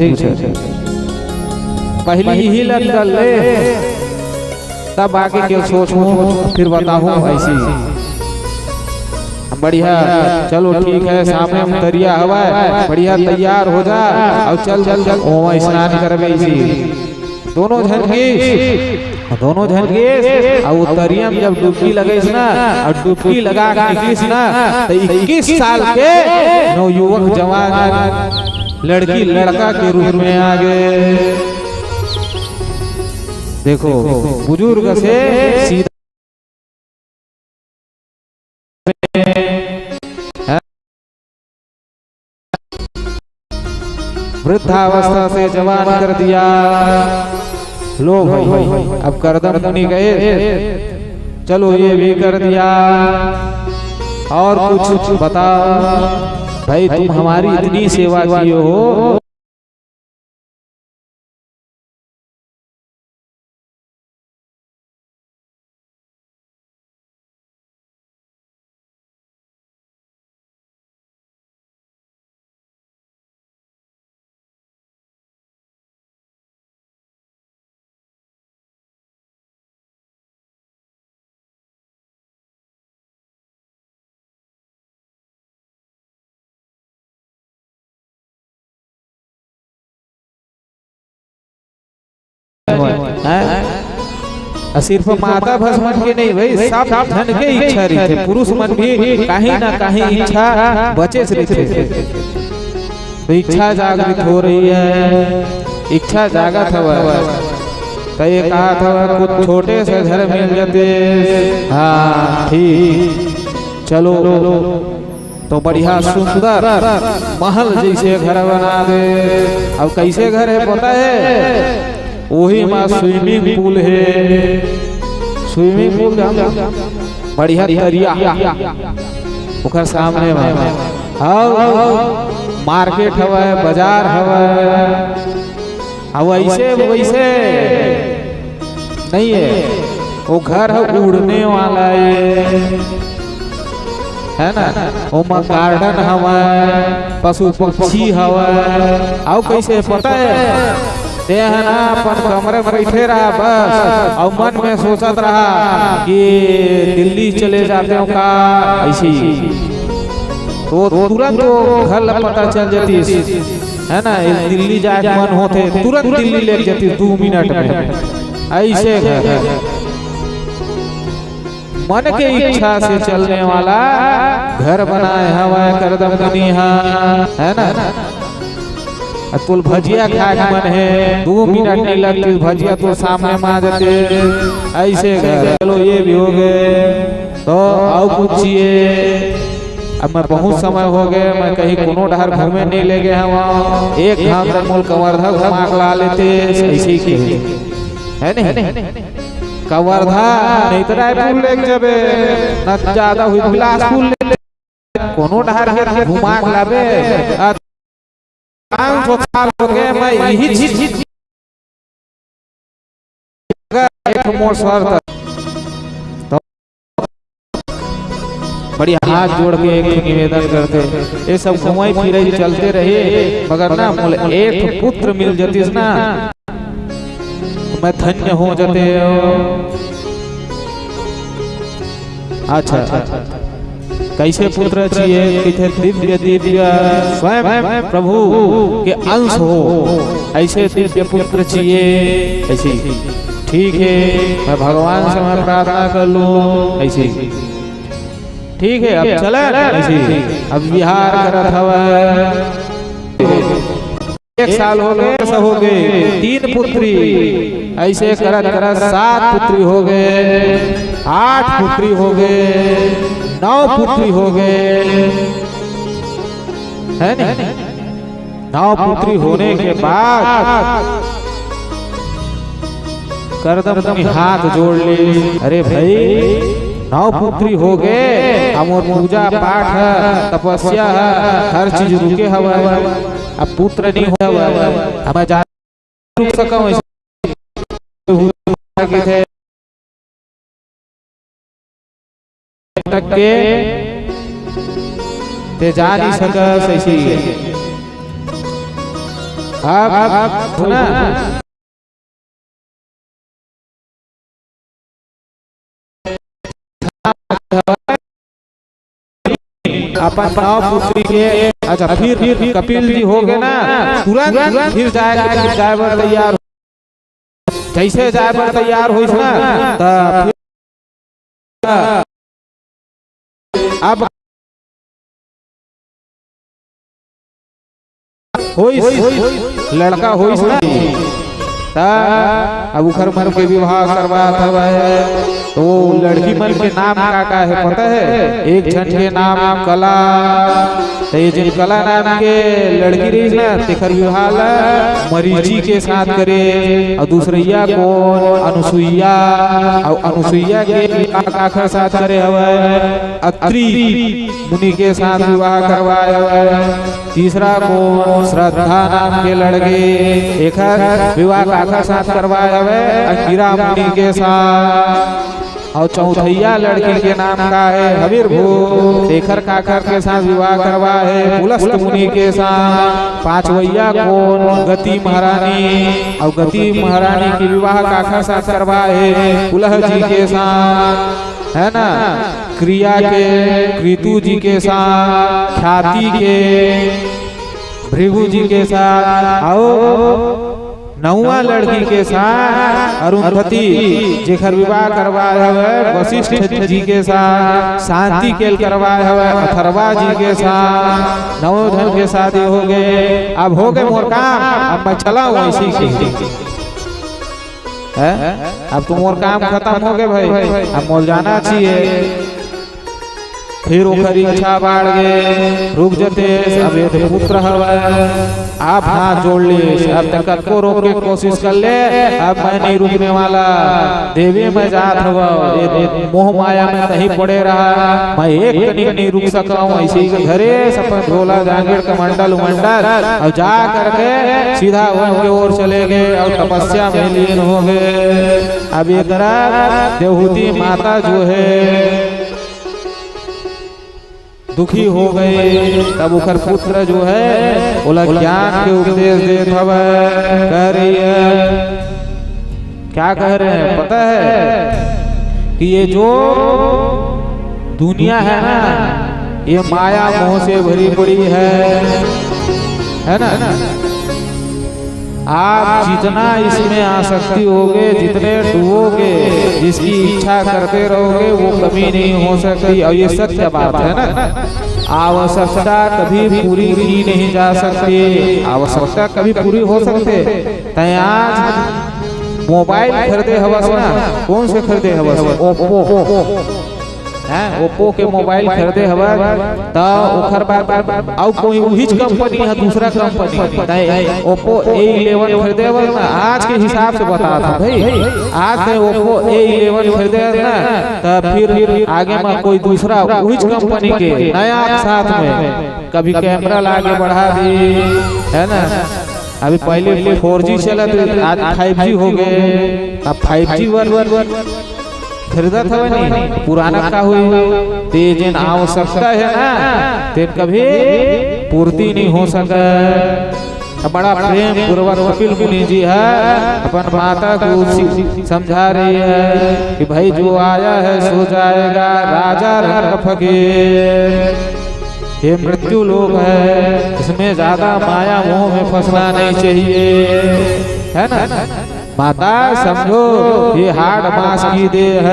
पहली ही लग ले, तब आगे क्यों सोचूं फिर बताऊं ऐसी। बढ़िया चलो ठीक है, सामने उतरिया हवा है, बढ़िया तैयार हो जा और चल ओम स्नान करबे इसी। दोनों झन के और उतरिया में जब डुबकी लगे ना, और डुबकी लगा के ना तो 21 साल के नवयुवक जवान लड़की लड़का के रूप में आ गए। देखो बुजुर्ग से सीधा वृद्धावस्था से जवान कर दिया। लो भाई अब गर्दन मुनि गए, चलो ये भी कर दिया, और कुछ बताओ भाई, तुम हमारी इतनी सेवा की हो, सिर्फ माता भस्मन के नहीं भाई, सब धन के इच्छा रही थे, पुरुष मन भी कहीं ना कहीं इच्छा बचे रहते, तो इच्छा जागृत हो रही है, इच्छा जागत हवा। तो ये कहा था कुछ छोटे से घर मिल जाते, हाँ ठीक चलो तो बढ़िया सुंदर महल जैसे घर बना दे। अब कैसे घर है पता है, वही माँ स्विमिंग पूल है, स्विमिंग पूल बढ़िया तरिया ओकर सामने में, मार्केट हवा है, बाजार हवा है, वैसे नहीं है, वो घर है उड़ने वाला है ना, वो गार्डन हवा है, पशु पक्षी हवा है। आओ कैसे पता है, ना अपन कमरे में बैठे रहा बस, और मन में सोचत रहा कि दिल्ली चले जाते हो का ऐसी, तो तुरंत वो घर पता चल जाती है ना, दिल्ली जाए मन होते तुरंत दिल्ली ले जाती 2 मिनट में। ऐसे मन के इच्छा से चलने वाला घर बनाए हवा गर्दन मुनि है ना। तुल भजिया खाए के मन है 2 मिनट नहीं लगती भजिया तो सामने में आ जाते ऐसे चलो ये भी हो गए तो आओ पूछिए। अब मैं बहुत समय हो गए मैं कहीं कोनो डहर घूमे नहीं ले गए वहाँ एक धाम तक मूल कवर्धा घुमा के ला लेते ऐसे ही है नहीं कवर्धा नहीं तो रायपुर ले जाबे न ज्यादा हुई बिलासपुर ले कोनो डहर के घुमा के लाबे 500 साल हो गए मैं यही चीज एक मोर सर तो बड़ी हाथ जोड़ के एक निवेदन करते ये सब घुमाई फिरे चलते रहे मगर ना एक पुत्र मिल जाती ना मैं धन्य हो जाते अच्छा कैसे पुत्र चाहिए दिव्य दिव्य स्वयं प्रभु के अंश हो ऐसे दिव्य पुत्र चाहिए ऐसे ठीक है मैं भगवान से मैं प्रार्थना कर लूं ऐसे ठीक है अब चले ऐसे अब विहार करत हवा 1 साल हो गए ऐसा हो गए 3 पुत्री ऐसे करत करत 7 पुत्री हो गए 8 पुत्री हो गए 9 पुत्री हो गए है नहीं 9 पुत्री होने के बाद करदम हाथ जोड़ ले अरे भाई 9 पुत्री हो गए हम और पूजा पाठ है तपस्या है हर चीज रुके हवा अब पुत्र नहीं हुआ हमें जा रुक सका थे तक के ते जा नहीं सका सही अब सुना अपन 9 पुत्री के अच्छा फिर कपिल जी हो गए ना तुरंत फिर जाए बर तैयार जैसे जाए बर तैयार हो ना अब लड़का हो अब उखर मन के विवाह करवा तो लड़की मन के नाम का है पता है एक जन के नाम कला तो ये जिन कला नाम के लड़की रही ना तेखर विवाह मरीची के साथ करे और दूसरिया को अनुसुईया और अनुसुईया के काखर साथ करे हवे अत्रि मुनि के साथ विवाह करवाए हवे तीसरा को श्रद्धा नाम के लड़के एक विवाह काखर साथ करवाए हवे अंगिरा मुनि के साथ और चौथैया लड़की के नाम का है हबीर भू शेखर काकर के साथ विवाह करवा है पुलस्त मुनि के साथ पांचवैया कौन गति महारानी और गति महारानी की विवाह काकर साथ करवा है पुलह जी के साथ है ना क्रिया के कृतु जी के साथ ख्याति के भृगु जी के साथ और 9वां लड़की के साथ अरुंधति जेखर विवाह करवाए हवे वशिष्ठ जी के साथ शांति केल करवाए हवे अथर्वा जी के साथ 9 धन के शादी हो गए अब हो गए मोर काम अब मैं चला हूँ ऐसी की अब तो मोर काम खत्म हो गए भाई अब मोर जाना चाहिए फिर ओकर इच्छा बाढ़ गए रुक जते अब ये पुत्र हवा आप हाथ जोड़ लिए अब तक को रोकने की कोशिश कर ले अब मैं नहीं रुकने वाला देवी में जात हवा मोह माया में नहीं पड़े रहा मैं एक कनी नहीं रुक सका हूँ ऐसे ही घरे सपन ढोला जांगीर का मंडल और जा करके सीधा उनके ओर चले गए और तपस्या में लीन हो गए। अब ये तरह देवहूति माता जो है दुखी हो गए तब उखर पुत्र जो है बोला ज्ञान के उपदेश देत हवे कह रही है क्या कह रहे हैं पता है कि ये जो दुनिया है ना ये माया मोह से भरी पड़ी है ना आप जितना इसमें आसक्ति होगे जितने डूबोगे जिसकी इच्छा करते रहोगे वो कमी नहीं हो सकती और ये सत्य बात है ना आवश्यकता कभी पूरी की नहीं जा सकती। आवश्यकता कभी पूरी हो सकते तय आज मोबाइल खरीदे हवस ना, कौन से खरीदे हवस? ओप्पो हैं, ओप्पो के मोबाइल खरीदे हवस तो ओखर बाद आउ कोई उहीच कंपनी है, दूसरा कंपनी तय ओप्पो A11 खरीदे हवस ना। आज के हिसाब से बता था भाई, आज से ओप्पो A11 खरीदे ना तो फिर आगे में कोई दूसरा उहीच कंपनी के नया साथ में कभी कैमरा लागे बढ़ा दी है ना। अभी पहले 4G चला था, आज 5G हो गए। अब 5G वर खरीदा था नहीं, पुराना का हुई तेजन आवश्यकता है ना तेन कभी पूर्ति नहीं हो सका। बड़ा प्रेम पूर्वक कपिल मुनि जी है अपन माता को समझा रही है कि भाई जो आया है सो जाएगा, राजा रंग फकीर ये मृत्यु लोक है, इसमें ज्यादा माया मोह में फंसना नहीं चाहिए है ना। माता समझो ये हार्ड मास की देह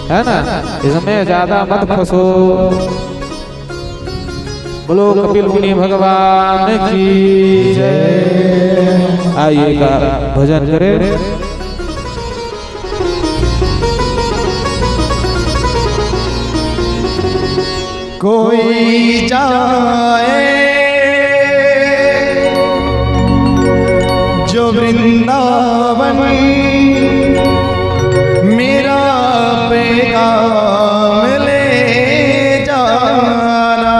है ना, इसमें ज्यादा मत फंसो। बोलो कपिल मुनि भगवान की जय। आइएगा भजन करें। कोई जाए जो वृंदावन, मेरा पैगाम ले जाना।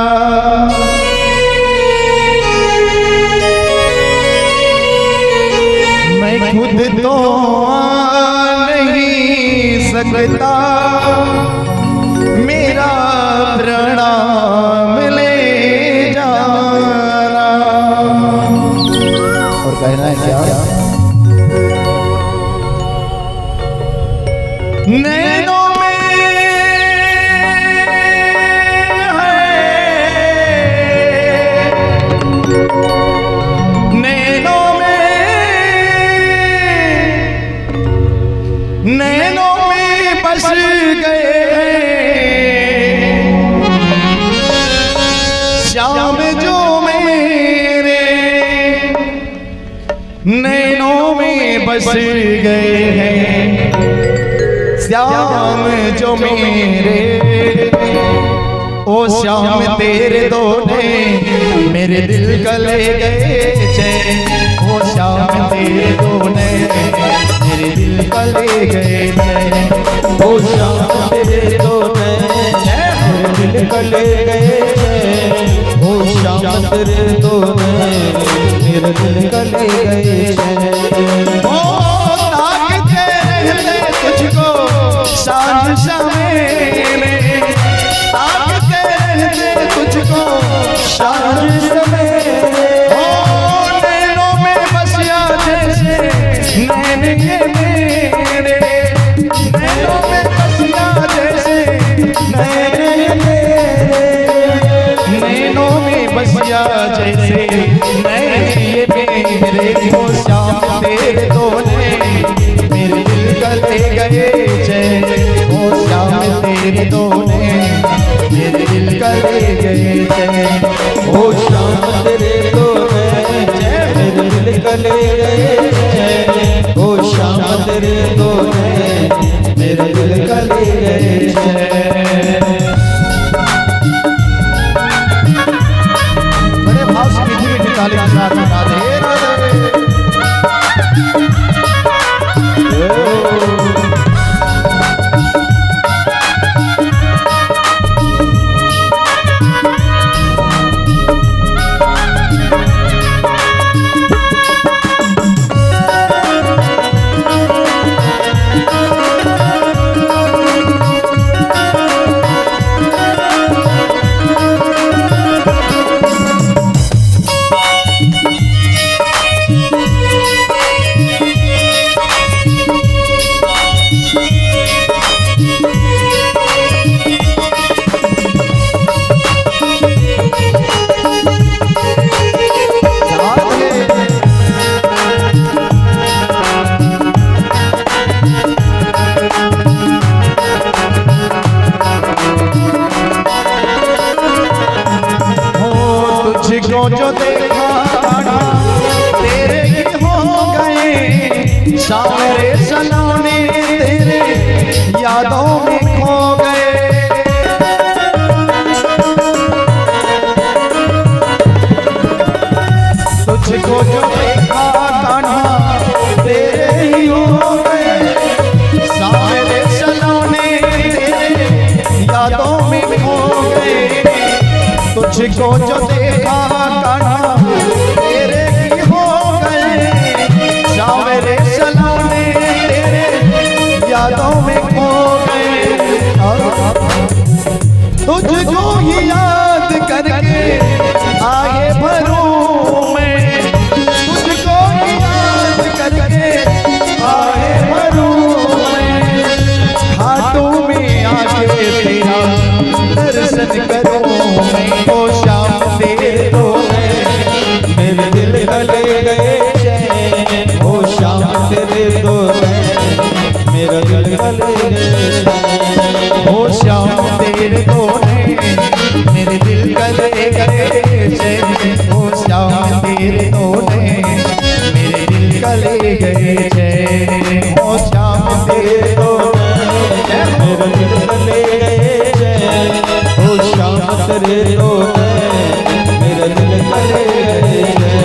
मैं खुद तो आ नहीं सकता, मेरा प्रणाम ले जाना। और कहना है क्या? नैनों में है, नैनों में बस गए श्याम जो मेरे, नैनों में बस गए हैं श्याम जो मेरे। ओ श्याम तेरे दो ने मेरे दिल का ले गए चैन। ओ श्याम तेरे दो ने मेरे दिल का ले गए चैन। ओ श्याम तेरे दो ने मेरे दिल का ले गए चैन। ओ श्याम तेरे दो ने मेरे दिल का ले गए चैन। ओ ताकते रहते तुझको सांझ सवेरे, ताकते रहते तुझको सांझ सवेरे। ओ नैनों में बसिया जैसे नैन के मेरे, नैनों में बसिया जैसे नैन के मेरे, नैनों में बसिया जैसे नैन के मेरे। ओ श्याम तेरे दो ने मेरे दिल का ले गए चैन। ओ श्याम तेरे दो ने मेरे दिल का ले गए चैन। ओ श्याम तेरे दो ने मेरे दिल का ले गए चैन। ओ श्याम तेरे दो ने मेरे दिल का ले गए चैन। बड़े भाव से मीठी मीठी ताली के साथ राधे राधे। जो देखा कान्हा तेरे ही हो गए, सावरे सलोने तेरे यादों में खो गए। तुझको जो देखा कान्हा तेरे ही हो गए, सावरे सलोने तेरे यादों में खो गए। तुझको जो देखा कान्हा तेरे ही हो गए, सावरे सलोने तेरे यादों में खो गए। तुझको ही याद करके आगे बढ़ूं मैं, तुझको ही याद करके आगे बढ़ूं मैं। घाटों में आके तेरा दर्शन करूं मैं, ओ शाम तेरे दो मेरे दिल गले गए चैन, ओ शाम तेरे दो मेरा दिल गले गए, ओ शाम तेरे दो मेरे दिल गले गए चैन, ओ शाम तेरे दो मेरे दिल गले गए चैन, ओ शाम तेरे दो मेरे दिल गले गए चैन, ओ शाम तेरे दो मेरे दिल गले गए चैन।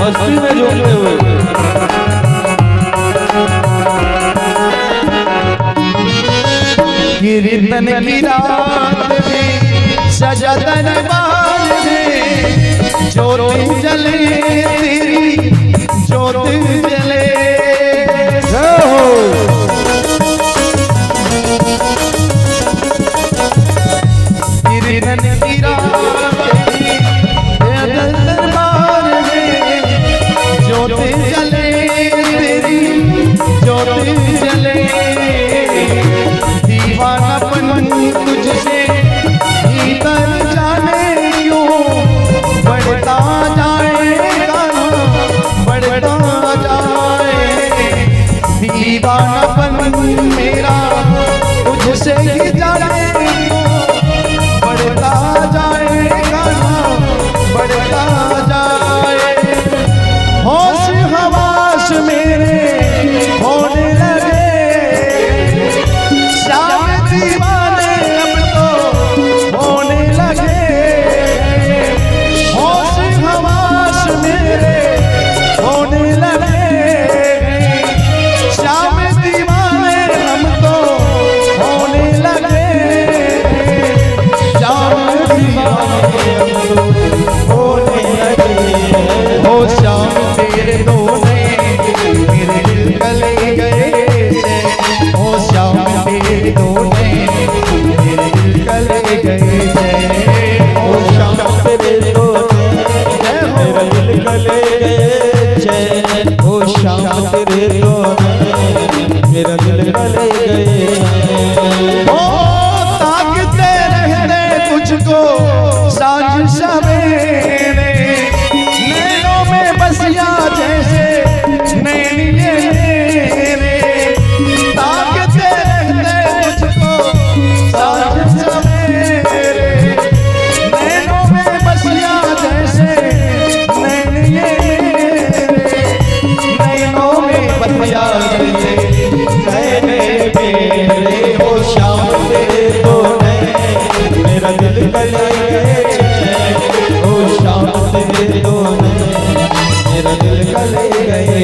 मस्ती में झूमते हुए कीर्तन की रात में सजा दरबार में, ज्योति जले तेरी ज्योति जले। कीर्तन की रात में दरबार में, ज्योति जले तेरी ज्योति जले। दीवानापन तुझसे भीतर जाने क्यों बढ़ता जाएगा, बढ़ता जाए। दीवानापन मेरा तुझसे ही जाने क्यों बढ़ता जाएगा, बढ़ता जाए। होश हवास मेरे होने लगे, श्याम दीवाने अब तो होने लगे। होश हवास मेरे होने लगे, श्याम दीवाने हम तो होने लगे। श्याम दीवाने हम तो होने लगे, हो श्याम तेरे दो मेरे दिल गले गए, हो श्याम तेरे दो मेरे दिल गले गए, हो श्याम तेरे दो मेरा दिल गले गए, हो श्याम तेरे दो मेरा दिल गले गए। ओ ताकते रहते तुझको सांझ सवेरे, नैनों में बसिया जैसे नैन ये मेरे। ताकते रहते तुझको सांझ सवेरे, नैनों में बसिया जैसे नैन ये मेरे। नैनों में बसिया जैसे नैन मेरे, हो श्याम तेरे दो मेरा दिल गले गए, हो श्याम तेरे दो मेरा दिल गले गए,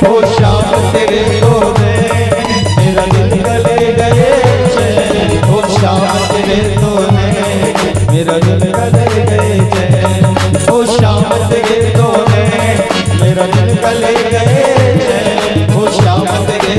हो श्याम तेरे दो मेरा दिल गले गए, हो श्याम तेरे दो मेरा दिल गले गए, हो श्याम तेरे दो मेरा दिल गले गए, हो श्याम तेरे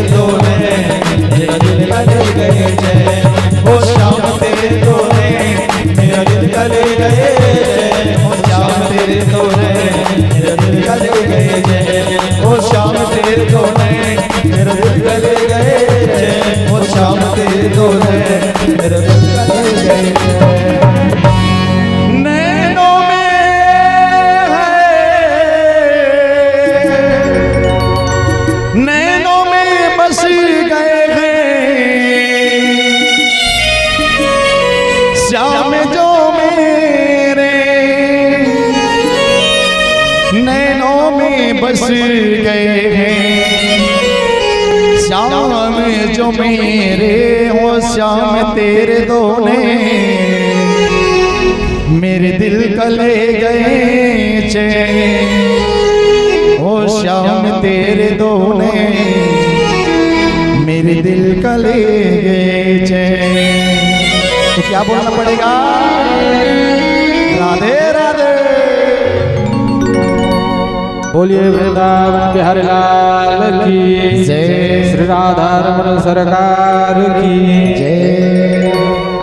गए हैं। श्याम जो मेरे हो श्याम तेरे दोने मेरे दिल का ले गए चैन। ओ श्याम तेरे दोने मेरे दिल का ले गए चैन। तो क्या बोलना पड़ेगा? राधे राधे। बोलिए वृंदावन बिहारी लाल की जय, श्री राधा रमण सरकार की जय।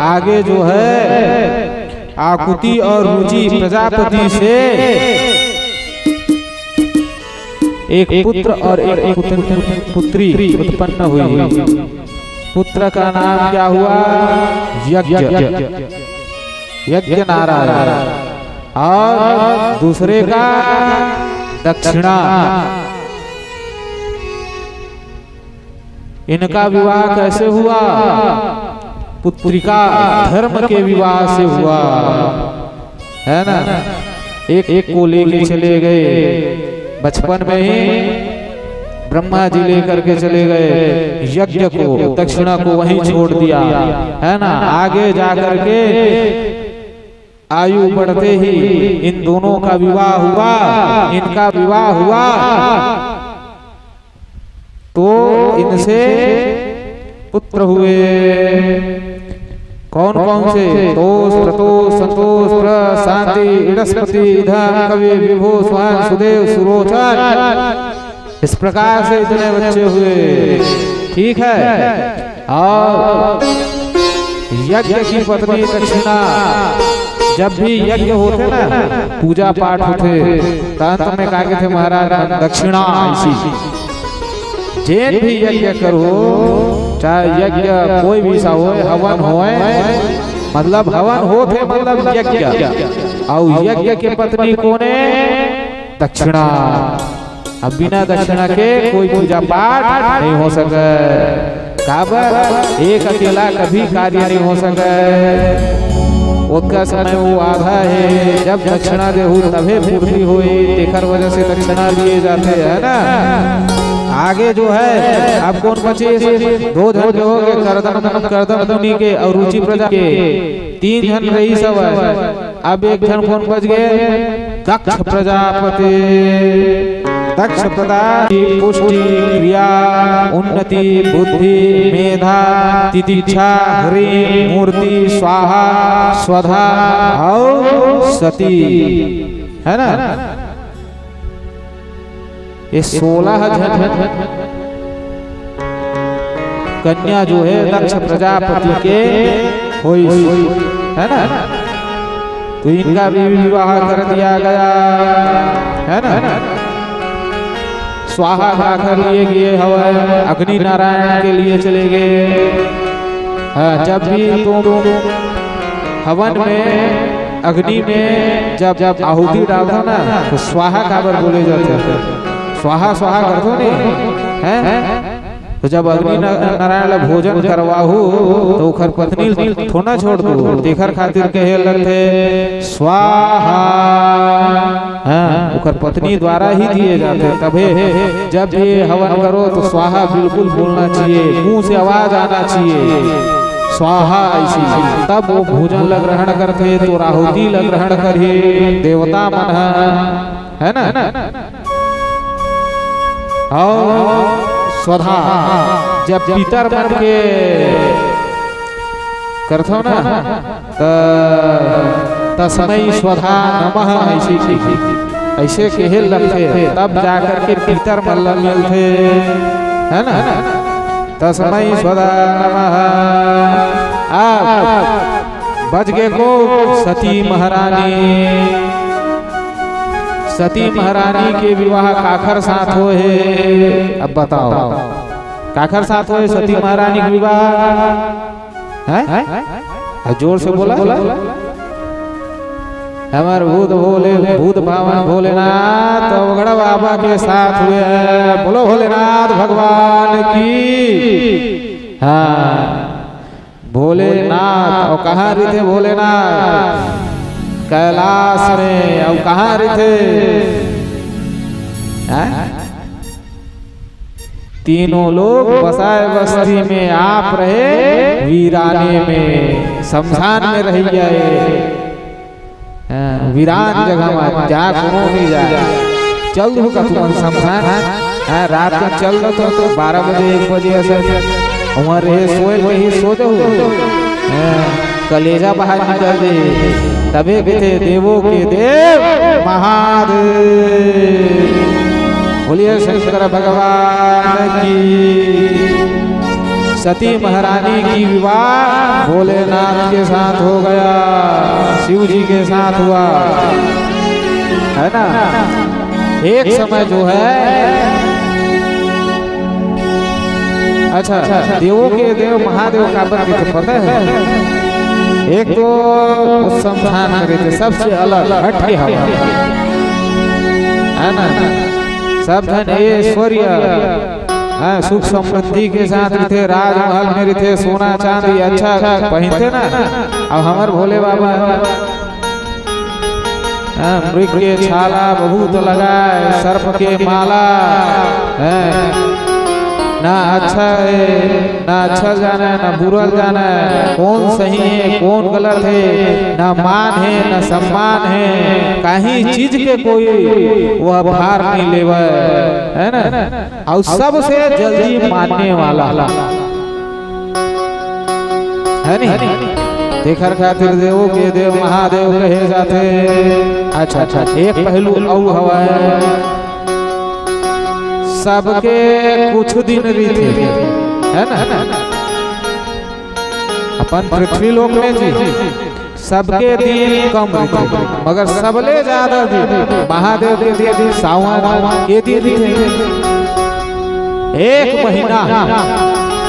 आगे जो है आकुति और रुचि प्रजापति से एक पुत्र और एक पुत्री उत्पन्न हुई। पुत्र का नाम क्या हुआ? यज्ञ नारायण, और दूसरे का दक्षिणा। इनका विवाह कैसे हुआ? पुत्रिका धर्म के विवाह से हुआ, है ना। एक को लेके चले गए बचपन में ही, ब्रह्मा जी लेकर के चले गए यज्ञ को, दक्षिणा को वहीं छोड़ दिया, है ना। आगे जाकर के आयु बढ़ते ही इन दोनों का विवाह हुआ। इनका विवाह हुआ तो इनसे पुत्र हुए। कौन कौन से? तोष, प्रतोष, संतोष, प्रशांति, इडस्पति, इधम, कवि, विभु, स्वान, सुदेव, सुरोचन। इस प्रकार से इतने बच्चे हुए, ठीक है। और यज्ञ की पत्नी दक्षिणा, जब भी यज्ञ होते ना, पूजा पाठ होते, अंत में कहा थे महाराज दक्षिणा ऐसी। जैन भी यज्ञ करो, चाहे यज्ञ कोई भी सा हो, हवन हो, मतलब हवन हो थे, मतलब यज्ञ। और यज्ञ के पत्नी कोने? दक्षिणा। अब बिना दक्षिणा के कोई पूजा पाठ नहीं हो सके। एक अकेला कभी कार्य नहीं हो सके। उसका समय वो आधा है, जब दक्षिणा देहू तभी पूर्ति हुई, तेकर वजह से दक्षिणा दिए जाते हैं ना। आगे जो है अब कौन बचे? दो जन जो हो गए, करदम मुनि के और रुचि प्रजा के। तीन जन रही सब है। अब एक जन कौन बच गए? दक्ष प्रजापति। दक्ष प्रजापति पुष्टि, क्रिया, उन्नति, बुद्धि, मेधा, तितिक्षा, ह्रीं, मूर्ति, स्वाहा, स्वधा और सती, है ना। ये 16 जन कन्या जो है दक्ष प्रजापति के हुई, है ना। तो इनका भी विवाह कर दिया गया, है ना। स्वाहा खाकर लिए गए हवा, अग्नि नारायण के लिए चले गए। जब भी तुम हवन में, अग्नि में जब आहुति डालता ना, तो स्वाहा काबर बोले जाते हैं। स्वाहा स्वाहा कर दो नहीं है। तो जब अग्नि नारायण भोजन करवाहू तो उखर पत्नी थोड़ा छोड़ दो, देखर खातिर कहे लगते स्वाहा। हाँ, उखर पत्नी द्वारा ही दिए जाते। तबे जब ये हवन करो तो स्वाहा बिल्कुल बोलना चाहिए, मुंह से आवाज आना चाहिए स्वाहा ऐसी, तब वो भोजन लग ग्रहण करते। तो राहुति लग ग्रहण करिए देवता मन, है ना। और स्वधा जब पितर मन के करथो ना, तस्मै स्वधा नमः ऐसे कहे लगते, तब जाकर के पितर मन मिलते, है ना। तस्मै स्वधा नमः। अब बच गए को सती महारानी। सती महारानी के विवाह काखर साथ हो है। अब बताओ, काखर साथ हो सती महारानी के विवाह है? जोर से बोला। हमारे भूत भावन भोलेनाथ वगड़ा बाबा के साथ हुए हैं। बोलो भोलेनाथ भगवान की। हाँ, भोलेनाथ। और कहाँ रहते कैलाश में। अब कहाँ रहते? तीनों लोग बसाए बस्ती में, आप रहे वीराने में, शमशान में रह गए। वीरान जगह में जहाँ कोनो नहीं जाए। चल दो का तुम शमशान रात को चल दो तो 12 बजे 1 बजे ऐसे वहाँ रहे सोए वही सो दो, कलेजा बाहर निकल दे। तबे कहते देवों के देव महादेव। बोलिए शंकर भगवान की। सती महारानी की विवाह भोलेनाथ के साथ हो गया, शिव जी के साथ हुआ, है ना। एक समय जो है, अच्छा देवों के देव महादेव का बंद पता है। एक तो शमशान करे थे, सबसे अलग हटके हवा, है ना। सब धन ऐश्वर्य सुख समृद्धि के साथ थे, राजमहल में थे, सोना चांदी अच्छा पहनते ना। अब हमार भोले बाबा मृग के छाला बहुत लगाए, सर्प के माला ना अच्छा है ना अच्छा जाना है ना बुरा जाना है, कौन सही है कौन गलत है, ना मान है ना सम्मान है, कहीं चीज के कोई वह भार नहीं लेवा है ना। और सबसे जल्दी मानने वाला है नहीं। देखर खातिर देवों के देव महादेव कहे जाते। अच्छा एक पहलू और हवा है, सबके कुछ दिन रीते है ना। अपन पृथ्वी लोक में जी सबके दिन कम रीते, मगर सबले ज्यादा दिन महादेव के दिन सावन के दिन। 1 महीना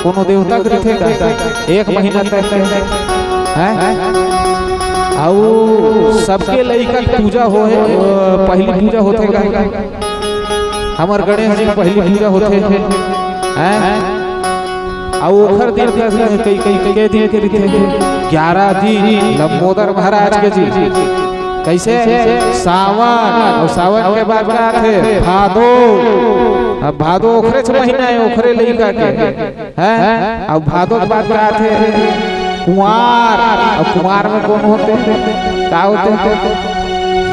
कोनो देवता के रीते 1 महीना तक है। और सबके लइका पूजा हो है, पहली पूजा होते का हमार गणेश जी पहली पूजा होते हैं। और ओखर दिन कई दिन के रीते 11 दिन लंबोदर महाराज के जी कैसे सावन, और सावन के बाद क्या थे भादो। अब भादो ओखरे महीना है, ओखरे लइका के हैं। अब भादो के बाद क्या थे कुंवार। और कुंवार में कौन होते क्या होते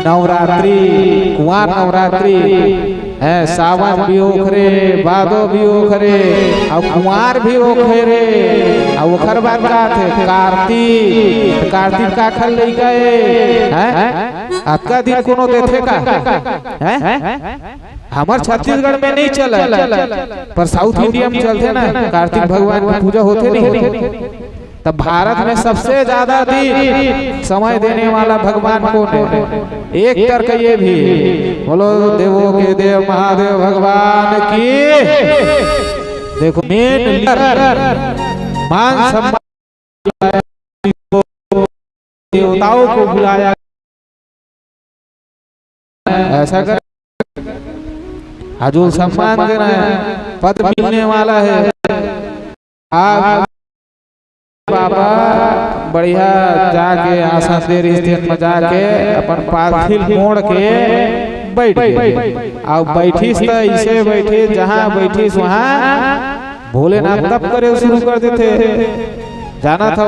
नवरात्रि, कुंवार नवरात्रि है। सावन भी ओखरे, भादो भी ओखरे, और कुंवार भी ओखरे। और ओखर बाद का थे कार्तिक, कार्तिक का खल लइका है। आपका दिन कोनो देथे का है। हमार छत्तीसगढ़ में नहीं चला, पर साउथ इंडिया में चलते ना, कार्तिक भगवान की पूजा होते नहीं। तब भारत में सबसे ज्यादा दिन समय देने वाला भगवान कौन है? एक तर्क ये भी, बोलो देवों के देव महादेव भगवान की। देखो मेन लीडर मान सम्मान देवताओं को बुलाया, ऐसा कर हजूर सम्मान देना है, पद मिलने वाला है। आप बाबा बढ़िया जाके आसन देर स्थित में जाके अपन पार्थिव मोड़ के बैठ गए। अब बैठीस तो ऐसे बैठी जहाँ बैठीस वहाँ भोलेनाथ तप करे शुरू कर देते। जाना था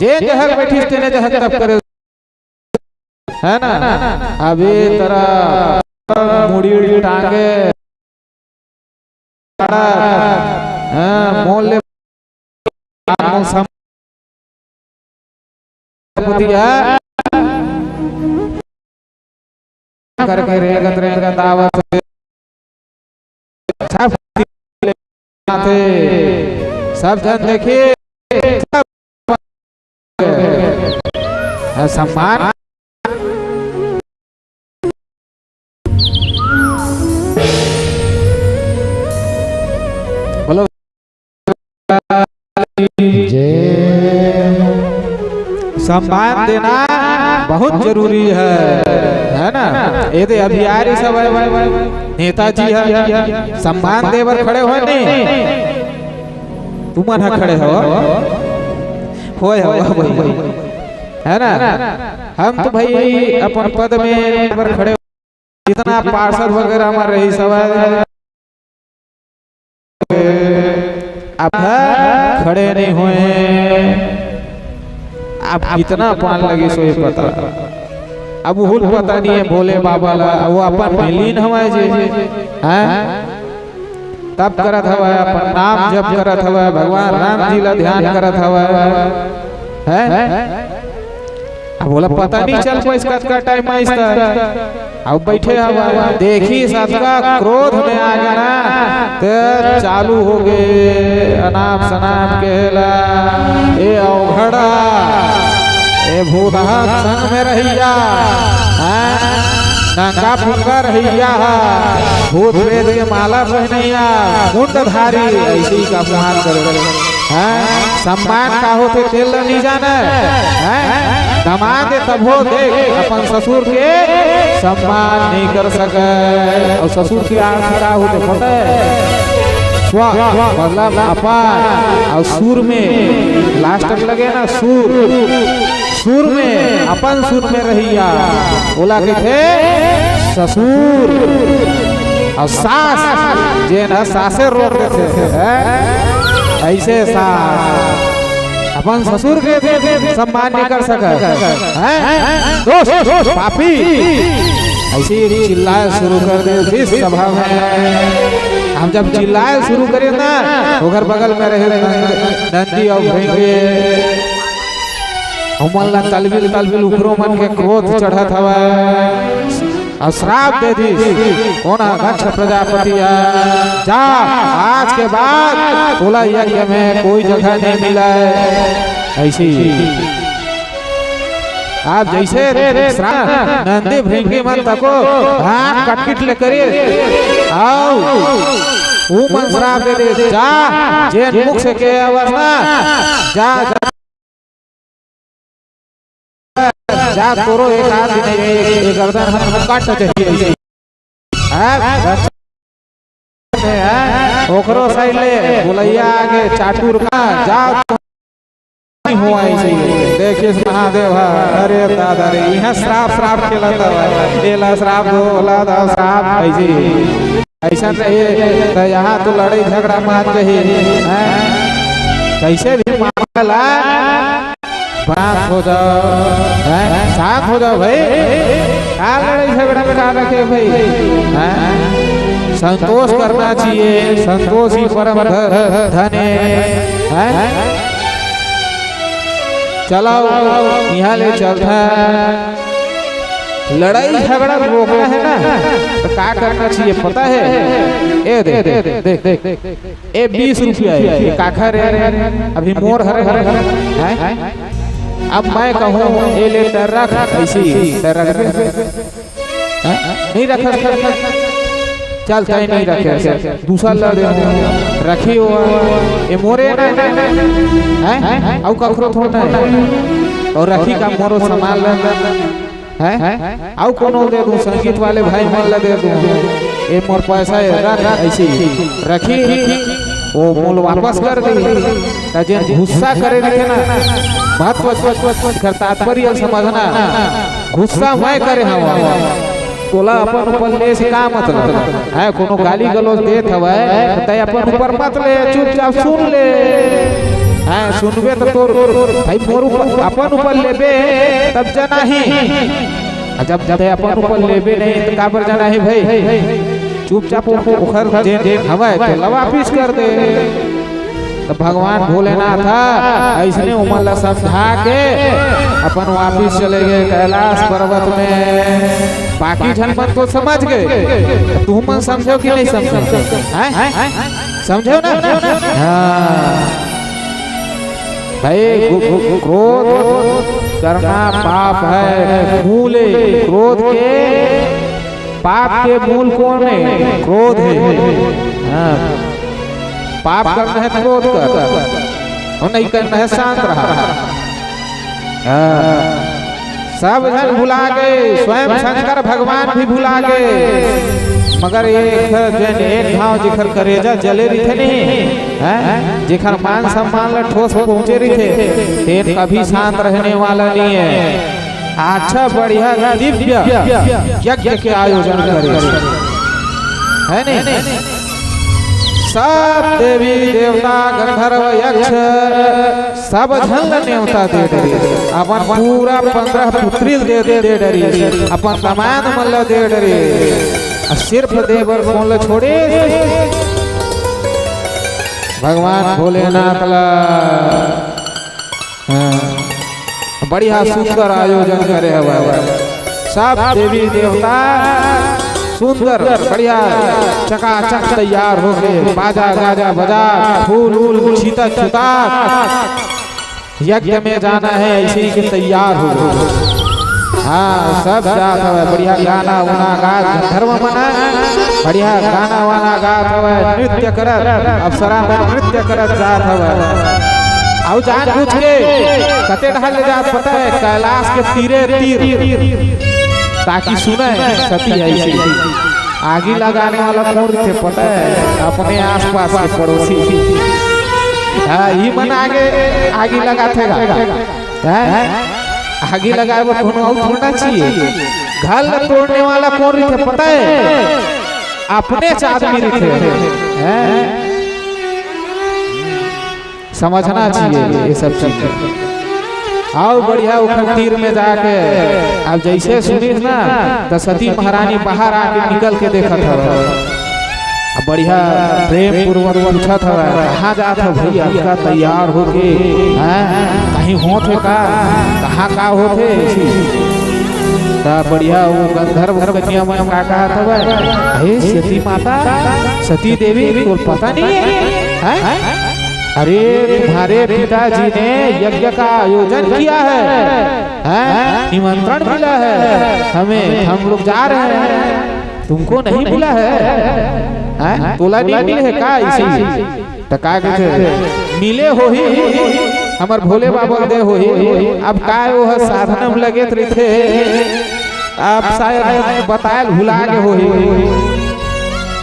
जे जहाँ बैठीस तेने जहाँ तप करे, है ना। अभी तरह मुड़ी टांगे मोल करके रेगा दावत सब जन देखिए सम्मान। बोलो सम्मान देना बहुत जरूरी है ना। ये तो अभी आ रही सब नेताजी है, सम्मान देवर खड़े हो नहीं, तुम ना खड़े हो है ना। हम तो भाई अपन पद में खड़े इतना पार्षद वगैरह हमारे रही सब आप खड़े नहीं हुए, आप कितना पान लगे सो ये पता। अब हुल पता नहीं है भोले बाबा ला वो अपन लीन हवाए जे हैं तब करत हवा, अपन नाम जप करत हवा, भगवान राम जी ला ध्यान करत हवा है। अब बोला पता नहीं चल पाइस का टाइम है इसका। अब बैठे हवा देखी सबका क्रोध में आ गया ना तो चालू हो गए अनाप शनाप कहला ए अवघड़ा ए भूतहा संग में रहिया नंगा फुंगा रहिया भूत प्रेत के माला पहनैया मुंडधारी ऐसी का अपमान करे सम्मान का होते तेल नहीं जाना दमाद तब हो देख अपन ससुर के सम्मान नहीं कर सके और ससुर की आखिरा होते पता है मतलब अपन और सुर में लास्ट लगे ना सुर में अपन सुर में रहिया बोला के थे ससुर और सास जे ना सासे रोक देते ऐसे सास अपन ससुर के सम्मान नहीं कर सका दोस्त पापी ऐसे ही चिल्लाए शुरू कर दे इस सभा में। हम जब चिल्लाए शुरू करें ना तो घर बगल में रहे नंदी और भैंगे हमला तलबिल उपरो मन के क्रोध चढ़त हवा और श्राप दे दी कोना दक्ष प्रजापति जा आज के बाद बोला यज्ञ में कोई जगह नहीं मिला है। ऐसी आप जैसे नंदी भृंगी मन तको हाँ कटकिट ले करिए आओ वो मन श्राप दे दे जा जेन मुख से के अवस्था जा जा तोरो एक आदमी नहीं गर्दन हम काट चाहिए ओकरो साइड ले बुलैया आगे चाटुर का जा हुआ ऐसे देखिए महादेव अरे दादा रे यहाँ श्राप खेलता है श्राप बोला था श्राप ऐसा रहे तो यहाँ तो लड़ाई झगड़ा मान चाहिए कैसे भी मामला शांत हो जाओ भाई क्या लड़ाई झगड़ा में क्या रखे भाई संतोष करना चाहिए संतोष ही परम धन है। चलाओ यहाँ ले चलता लड़ाई झगड़ा रोकना है ना तो क्या करना चाहिए पता है ए देख ए 20 रुपया है काखा रे अभी मोर हरे अब मैं कहूँ ये ले रख ऐसी नहीं रख चल कहीं नहीं रखे दूसरा लड़ रखी हो ये मोरे और कखरो थोड़ा है और रखी का मोरो संभाल है और कोनो दे दूं संगीत वाले भाई मन ला दे दूं ये मोर पैसा है ऐसी रखी वो मोल वापस कर दी जे गुस्सा करे रखे ना बात तात्पर्य समझना गुस्सा मैं करे हवा तोला अपन ऊपर ले से का मतलब है कोनो गाली गलौज देत हवा त अपन ऊपर मत ले चुपचाप सुन ले है सुनबे तो तोर भाई मोर ऊपर अपन ऊपर लेबे तब जना ही जब अपन ऊपर लेबे नहीं तो काबर जना ही भाई चुपचाप उखर जे हवा तो वापिस कर दे। तो भगवान भोलेनाथ ऐसने उमला समझा के अपन वापिस चले गए कैलाश पर्वत में। बाकी जन मन तो समझ गए तू मन समझो कि नहीं समझो समझो ना भाई क्रोध करना पाप है मूले क्रोध के पाप के मूल कौन है क्रोध है पाप करना है क्रोध कर और नहीं करना है शांत रहा। सब जन भुला गए स्वयं शंकर भगवान भी भुला गए मगर एक भाव जिखर करेजा जले रही नहीं जिखर मान सम्मान ला ठोस पहुंचे रही थे कभी शांत रहने वाला नहीं है। अच्छा बढ़िया दिव्य यज्ञ के आयोजन करे है नहीं। सब देवी देवता गंधर्व यक्ष सब झंग न्योता दे डरी अपन पूरा 15 पुत्री दे डरी अपन समान मल्ल दे डरी सिर्फ देवर मोल छोड़े भगवान भोलेनाथ ला बढ़िया सुंदर आयोजन करे हवा सब देवी देवता सुंदर बढ़िया चकाचक तैयार हो गए बाजा गाजा बजा फूल फूल छीता छुता यज्ञ में जाना है ऐसे ही के तैयार हो गए। हाँ सब जात हवे बढ़िया गाना वाना गात धर्म मना बढ़िया गाना वाना गात हवे नृत्य करत अप्सरा में नृत्य करत जात हवे आउ जान पूछ के कते ढाल ले जात पता है कैलाश के तीरे तीर ताकि सुने सती ऐसी आगी लगाने वाला कौन थे पता है अपने आसपास के पड़ोसी ही मन आगे लगातेगा आगे लगाए वो कोनो और छोड़ना चाहिए घर तोड़ने वाला कौन थे पता है अपने आदमी थे समझना चाहिए ये सब चीज। आओ बढ़िया उखड़ तीर में जाके अब जैसे सुनी ना तो सती महारानी बाहर आके निकल के देखा था अब बढ़िया प्रेम पूर्वक पूछा था कहाँ जात हो भैया का तैयार होके कहीं होते का कहाँ का होते बढ़िया वो गंधर्व कन्या में का कहा था हे सती माता सती देवी को पता नहीं है अरे तुम्हारे पिताजी ने यज्ञ का आयोजन किया है निमंत्रण मिला है हमें हम लोग जा रहे हैं तुमको नहीं मिला है तोला नहीं मिले है का इसी टका के मिले हो ही हमार भोले बाबा दे हो ही अब का वो साधनम लगे थे आप शायद बताए भुला के हो ही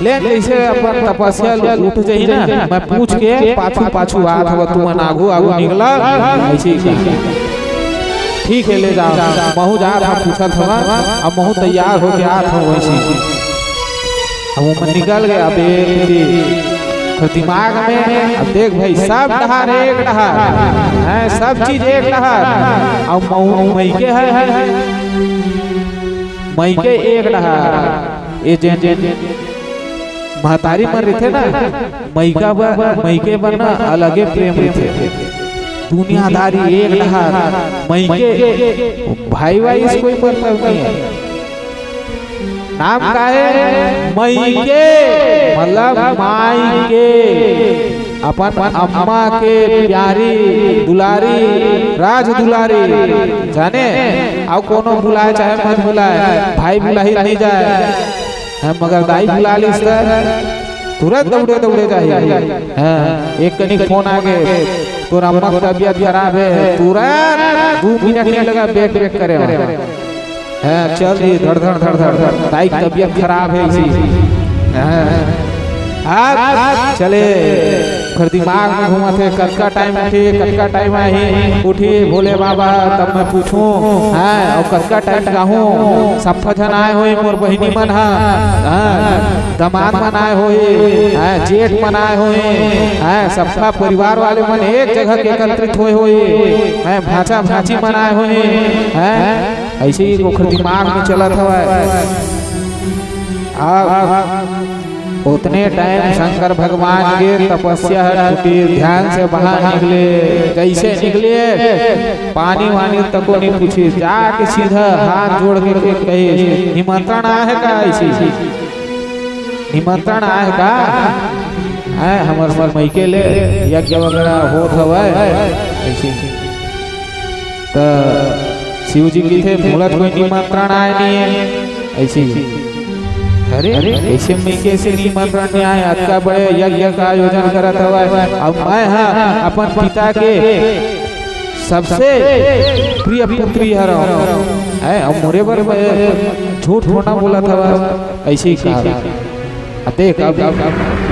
ले जैसे अपन तपस्या उठ जाई ना मैं पूछ के पाछू पाछू आत हो तू आगू आगू निकला ऐसे ठीक है ले जाओ महू जा था पूछत हवा अब महू तैयार हो के आत हो वैसे अब मैं निकल गया अब दिमाग में अब देख भाई सब डहार एक डहार है सब चीज एक डहार अब महू मई के है मई के एक डहार ये जे महतारी मर रहे थे ना मई के बना अलगे प्रेम थे दुनियादारी एक डहार मई के भाई भाई इसको मतलब नहीं है नाम का है मई के मतलब माई के अपन अम्मा के प्यारी दुलारी राज दुलारी जाने आओ कोनो बुलाए चाहे मत बुलाए भाई बुलाई नहीं जाए मगर दाई बुला ली तुरंत दौड़े दौड़े जाए एक कनिक फोन आ गए तो अम्मा की तबीयत खराब है तुरंत 2 मिनट नहीं लगा बैक बैक करे चल जी धड़ धड़ धड़ धड़ दाई की तबीयत खराब है इसी चले फिर दिमाग में घूमा थे कल का टाइम है उठी भोले बाबा तब मैं पूछूं और कल का टाइम कहूँ सब जन आए हुए मोर बहिनी मन दमाद मन आए हुए जेठ मन आए हुए सबका परिवार वाले मन एक जगह के एकत्रित हुए भाचा भाची मन आए हुए ऐसे ही दिमाग में चला था उतने टाइम शंकर भगवान के तपस्या छुटी ध्यान से बाहर निकले कैसे निकले पानी वानी तक को नहीं पूछी जाके सीधा हाथ जोड़ के कहे निमंत्रण आए का ऐसी निमंत्रण आए का है हमार मई के ले यज्ञ वगैरह होत हवा ऐसी तो शिव जी की थे बोलत कोई निमंत्रण आए नहीं है ऐसी अरे ऐसे में कैसे निमंत्रण नहीं आए अतका बड़े यज्ञ का आयोजन करत हवा अब मैं अपन पिता के सबसे प्रिय पुत्री है अब मोरे पर झूठ होना बोला था ऐसे ही कहा देख अब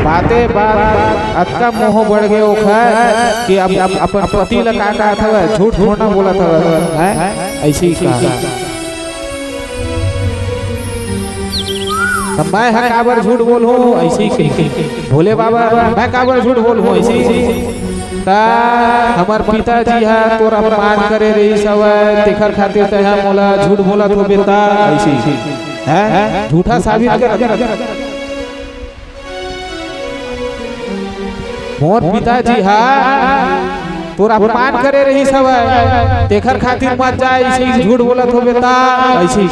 बातें बात अतका मोह बढ़ गए ओखा कि अब अपन पति लगा का था झूठ थोड़ा बोला था है ऐसे ही कहा मैं है काबर झूठ बोल हूँ ऐसे ही भोले बाबा मैं काबर झूठ बोल हूँ ऐसे ही ता हमार पिताजी है तोरा अपमान करे रही सब तेखर खातिर तह मोला झूठ बोला तो बेटा ऐसे है झूठा साबित कर मोर पिताजी है तोरा अपमान करे रही सब तेखर खातिर मत जाए ऐसे झूठ बोला तो बेटा ऐसे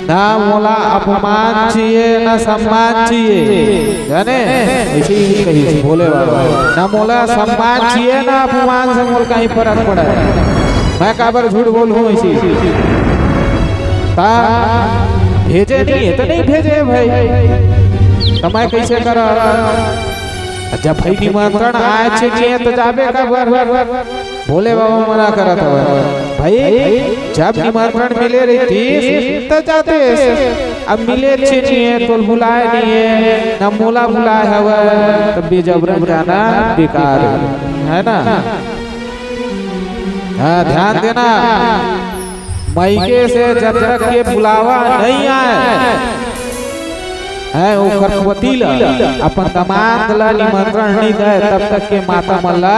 ना मोला अपमान चाहिए ना सम्मान चाहिए जाने ऐसे ही कही बोले बाबा ना मोला सम्मान चाहिए ना अपमान से मोल कहीं फर्क पड़ा मैं काबर झूठ बोल हूँ ऐसी ता भेजे नहीं है तो नहीं भेजे भाई तो मैं कैसे कर जब भाई निमंत्रण आए चाहिए तो जाबे का भोले बाबा मना करा था भाई जब निमंत्रण मिले रही थी तो जाते अब मिले चाहिए तो बुलाए नहीं है न मोला बुलाए है तब भी जबरन जाना बेकार है ना। हाँ ध्यान देना मायके से जब तक के बुलावा नहीं आए है वो खरपति अपन दामाद ला निमंत्रण नहीं दे तब तक के माता मल्ला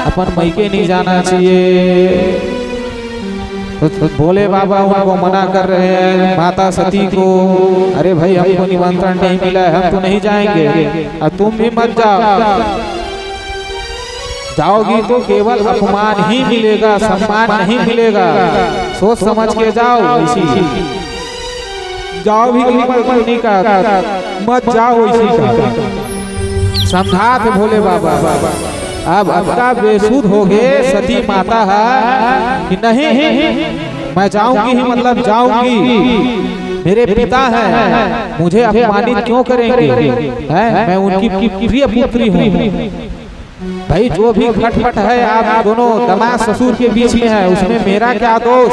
अपन मायके नहीं जाना चाहिए। तो भोले बाबा उनको मना कर रहे हैं माता सती को अरे भाई हमको निमंत्रण नहीं मिला है हम तो नहीं जाएंगे और तुम भी मत जाओ जाओगी तो केवल अपमान ही मिलेगा सम्मान नहीं मिलेगा सोच समझ के जाओ इसी जाओ भी नहीं कहा मत जाओ इसी का समझा थे भोले बाबा अब का बेसुध हो गए सती माता है कि नहीं मैं जाऊंगी ही मतलब जाऊंगी मेरे पिता हैं मुझे अपमानित क्यों करेंगे हैं मैं उनकी प्रिय पुत्री हूँ भाई जो भी खटपट है आप दोनों दामाद ससुर के बीच में है उसमें मेरा क्या दोष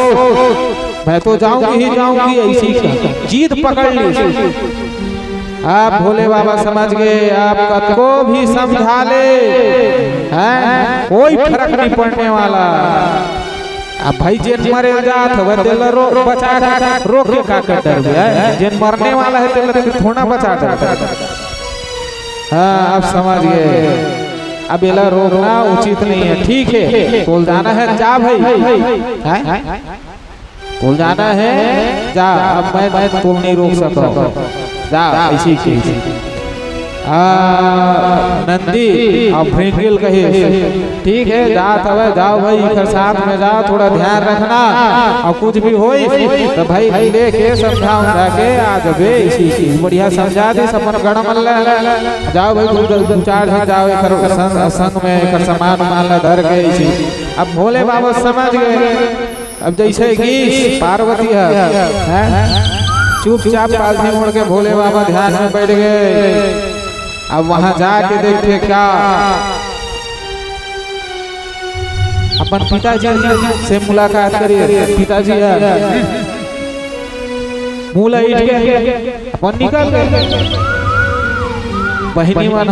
मैं तो जाऊंगी ही जाऊंगी ऐसी जीत पकड़ ली। आप भोले बाबा समझ गए आपका को भी समझा ले हैं कोई फर्क नहीं पड़ने वाला। अब भाई जिन मरे जात वह दिल रो बचा रोक के का कर डर गया जिन मरने वाला है दिल थोड़ा बचा कर हाँ अब समझ गए अब एला रोकना उचित नहीं है ठीक है बोल जाना है जा भाई बोल जाना है जा अब मैं तुम नहीं रोक सकता जा इसी की नंदी और भृंगिल कहे ठीक है जा तब जाओ भाई इधर साथ में जाओ थोड़ा ध्यान रखना और कुछ भी हो तो भाई लेके समझाओ जाके आ जाबे इसी बढ़िया समझा दे अपन गणमल जाओ भाई दो चार दिन जाओ संग में एक सामान मान धर के इसी। अब भोले बाबा समझ गए अब जैसे कि पार्वती है चुपचाप पालथी मोड़ के भोले बाबा ध्यान में बैठ गए। अब वहां जाके देखते क्या अपन पिताजी से मुलाकात करिए पिताजी मूला ईट के अपन निकल गए बहिनी मन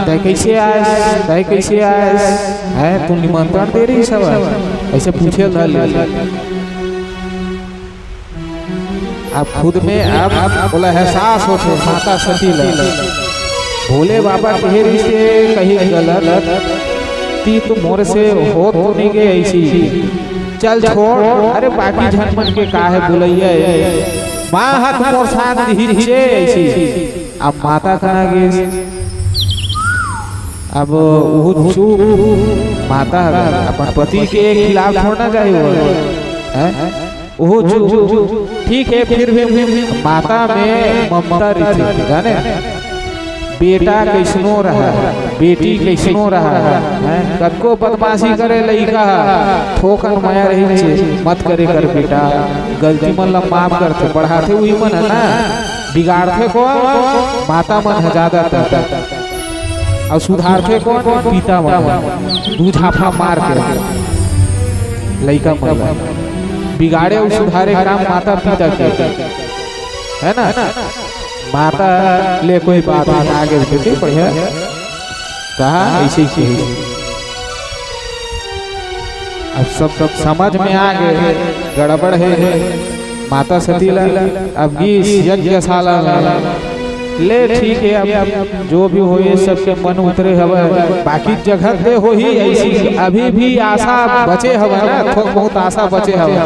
तय कैसे आए है तू निमंत्रण दे रही सब ऐसे पूछे आप खुद में आप बोला एहसास होते माता सती भोले बाबा ढेरी से कहीं गलत ती तो मोर से हो तो नहीं गए ऐसी चल छोड़ अरे बाकी झनमन के काहे बुलैया माँ हाथ मोर साथ हिचे ऐसी। अब माता कहाँ गए अब वो चूप माता अपन पति के खिलाफ छोड़ना चाहिए वो ठीक है फिर भी माता में ममता रहती जाने बेटा कैसनो रहा बेटी कैसनो रहा है कदको बदमाशी करे लइका ठोकर माया रही मत करे कर बेटा गलती मन ला माफ करते बढ़ाते हुई मन है ना बिगाड़ते को माता मन है ज्यादा और सुधारते को पिता मन दू झापा मार के लइका मन बिगाड़े और सुधारे काम माता पिता के है ना। माता ले कोई बात आगे बेटे बढ़िया कहा ऐसे ही अब सब समझ में आ गए गड़बड़ है माता सती अब यज्ञशाला में ले ठीक है अब जो भी हो ये सबके मन उतरे हवे बाकी जगह पे हो ही ऐसी अभी भी आशा बचे हवे ना थोड़ा बहुत आशा बचे हवे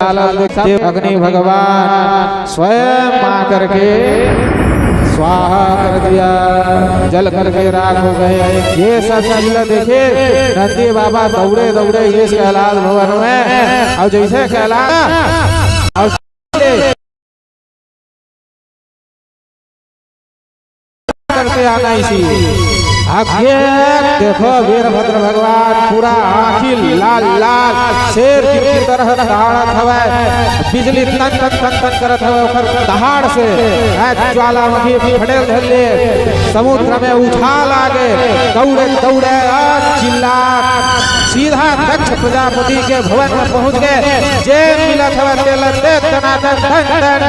अग्नि भगवान स्वयं आ करके स्वाहा कर दिया जल करके राख हो गए। ये सब चीज देखे नंदी बाबा दौड़े दौड़े ये कैलाश भवन में और जैसे कैलाश करते आना इसी आगे देखो वीरभद्र भगवान पूरा आखिल लाल लाल शेर की तरह दहाड़त हवे बिजली तन तन तन तन करत हवे ओकर दहाड़ से ज्वालामुखी फटेल धले समुद्र में उछाल आगे दौड़े दौड़े चिल्ला सीधा दक्ष प्रजापति के भवन में पहुंच गए। जे मिलत हवे तेलते तनातन धन धन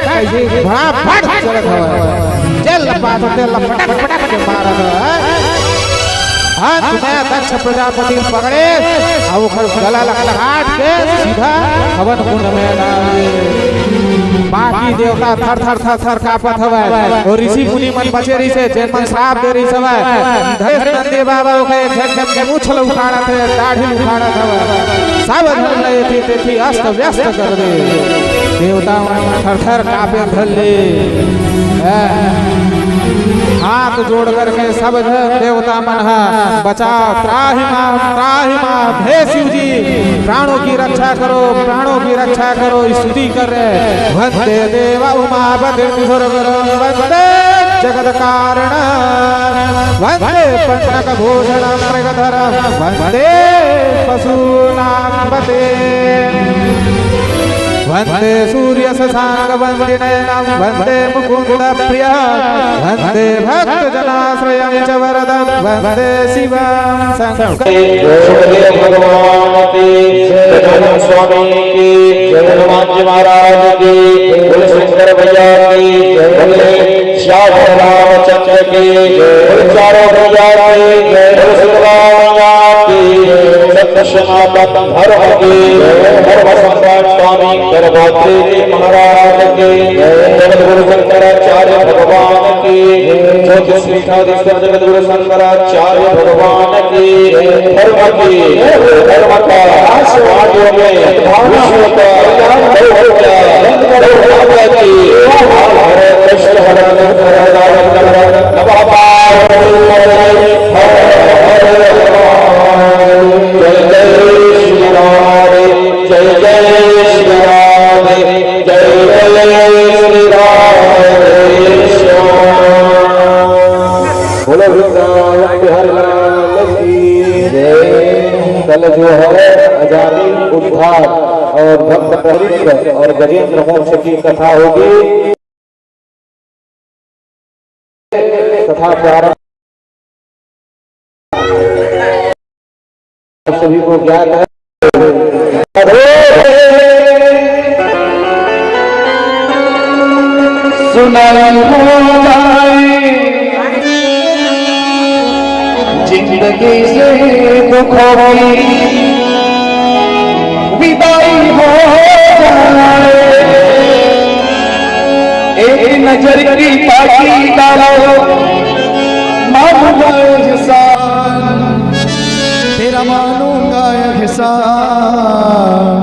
कैसे बड़ा फट चलत हवे जल पाते लपटक पटक के मारत हाथ में दक्ष प्रजापति पकड़े और ओकर गला काट के सीधा हवन कुंड में डाले। बाकी देवता थर थर थर थर कापत हवे और ऋषि मुनि मन बचे रही से जैन मन श्राप दे रही सवे धैर्य नंदी बाबा के झटक के मूछल उखाड़त है दाढ़ी उखाड़त हवे सब धर ले थी अस्त व्यस्त कर दे देवता थर थर कापे धले हाथ जोड़ करके सब देवता मन बचाओ त्राहि मां हे शिव जी प्राणों की रक्षा करो प्राणों की रक्षा करो स्तुति कर रहे वंदे देवा उमापति वंदे जगत कारण वंदे पंचनक भूषण मृगधर वंदे पशूनां पते वंदे सूर्य शशांक वंदे नयनं वंदे मुकुंद प्रिय वंदे भक्त जनाश्रयं च वरदं वंदे शिवं शंकर भगवान की जय स्वामी की जय हनुमान जी महाराज की बोले शंकर भैया की बोले श्याम रामचंद्र की बोले चारों भैया की बोले सुखराम की सत्यसनातन धर्म की धर्म सम्राट स्वामी गर्भवती महाराज की जगतगुरु शंकराचार्य भगवान की ज्योतिष पीठाधीश्वर जगतगुरु शंकराचार्य भगवान की धर्म का आशीर्वाद में विश्व का कृष्ण हरण कल जो है आजादी उद्धार और भक्त पवित्र और गजेंद्र मोक्ष की कथा होगी कथा प्रारंभ सभी को ज्ञात है। सुनाई हो जाए जिंदगी से दुखों की विदाई हो जाए एक नजर की पाकी डालो मानूंगा एहसान तेरा मानूंगा एहसान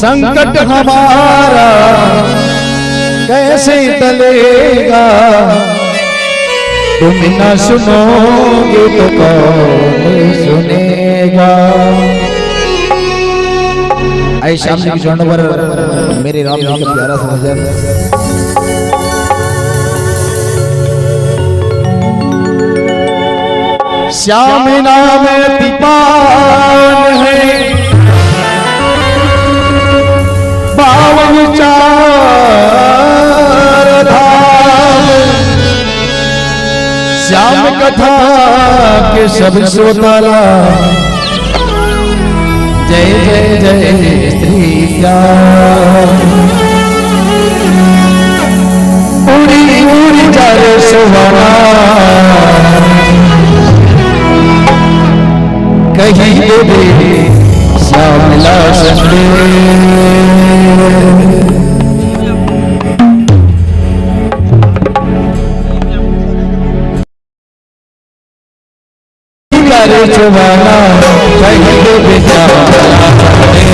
संकट हमारा कैसे टलेगा तुम न सुनोगे तो कौन सुनेगा। आई श्याम जी के चरणों पर मेरे राम जी का प्यारा सा भजन। श्याम नाम दीपान है बावन चार धाम श्याम कथा के सब श्रोतारा जय जय जय भी प्यार उड़ी उड़ी जा रे सुहाना कहीं दे श्यामला संदेश रे चुबाना कहीं दे बेचारा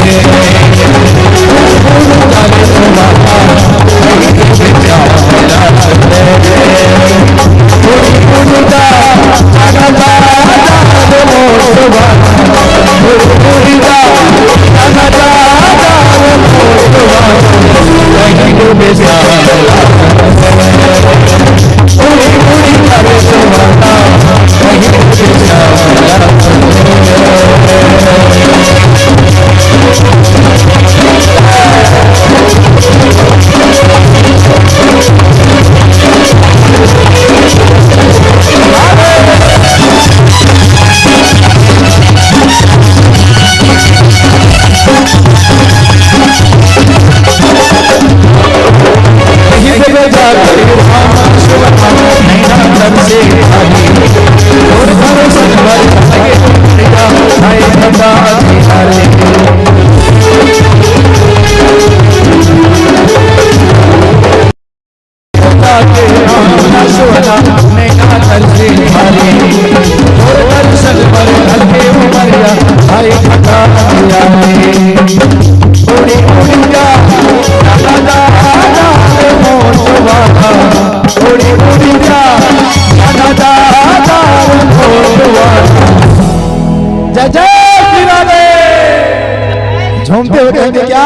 झूमते हुए कहते क्या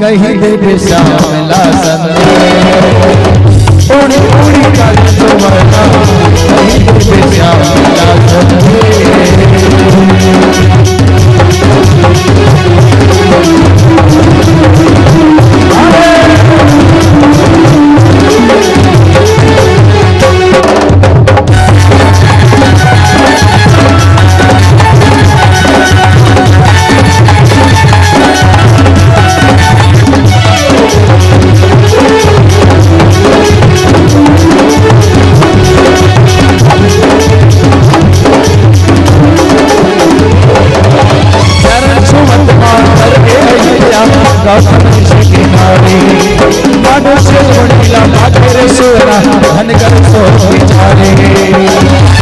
कहीं दे श्यामला संदेश उड़ी उड़ी कर तुम्हारा कहीं दे श्यामला धन कर सो विचारे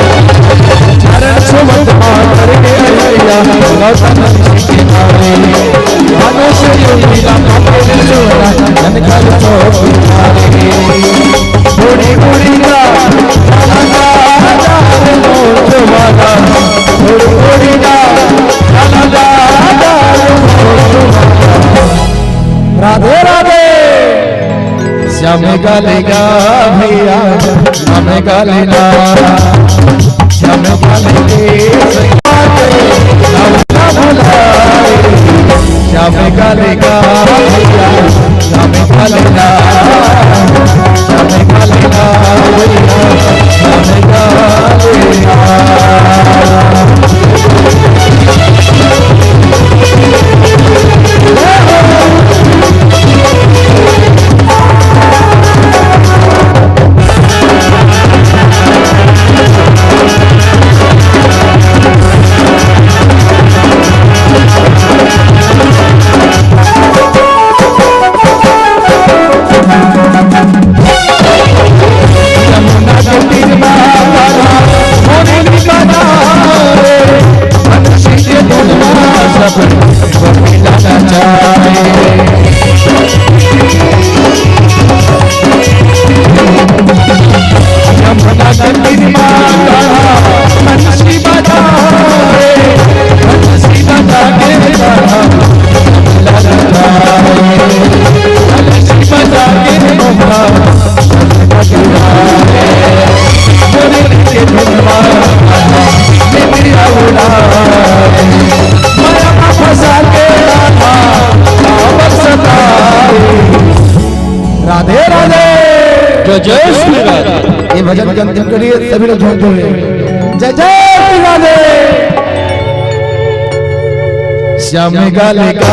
चरण सुमत मातर के अय्या गौतम ऋषि के नारे मनुष्य योगिला मातर सोना धन कर सो विचारे बूढ़ी बूढ़ी का राधा राधा मोर वाला बूढ़ी बूढ़ी का राधा राधा राधे राधे श्याम गालेगा भैया श्याम गालेगा श्याम गालेगे श्याम गालेगा भैया श्याम गालेगा श्याम गालेगा भैया श्याम गालेगा राधे राधे जय श्री राधे। ये भजन के अंतिम के लिए सभी लोग झूम बोले जय जय श्री राधे। श्याम गाले गा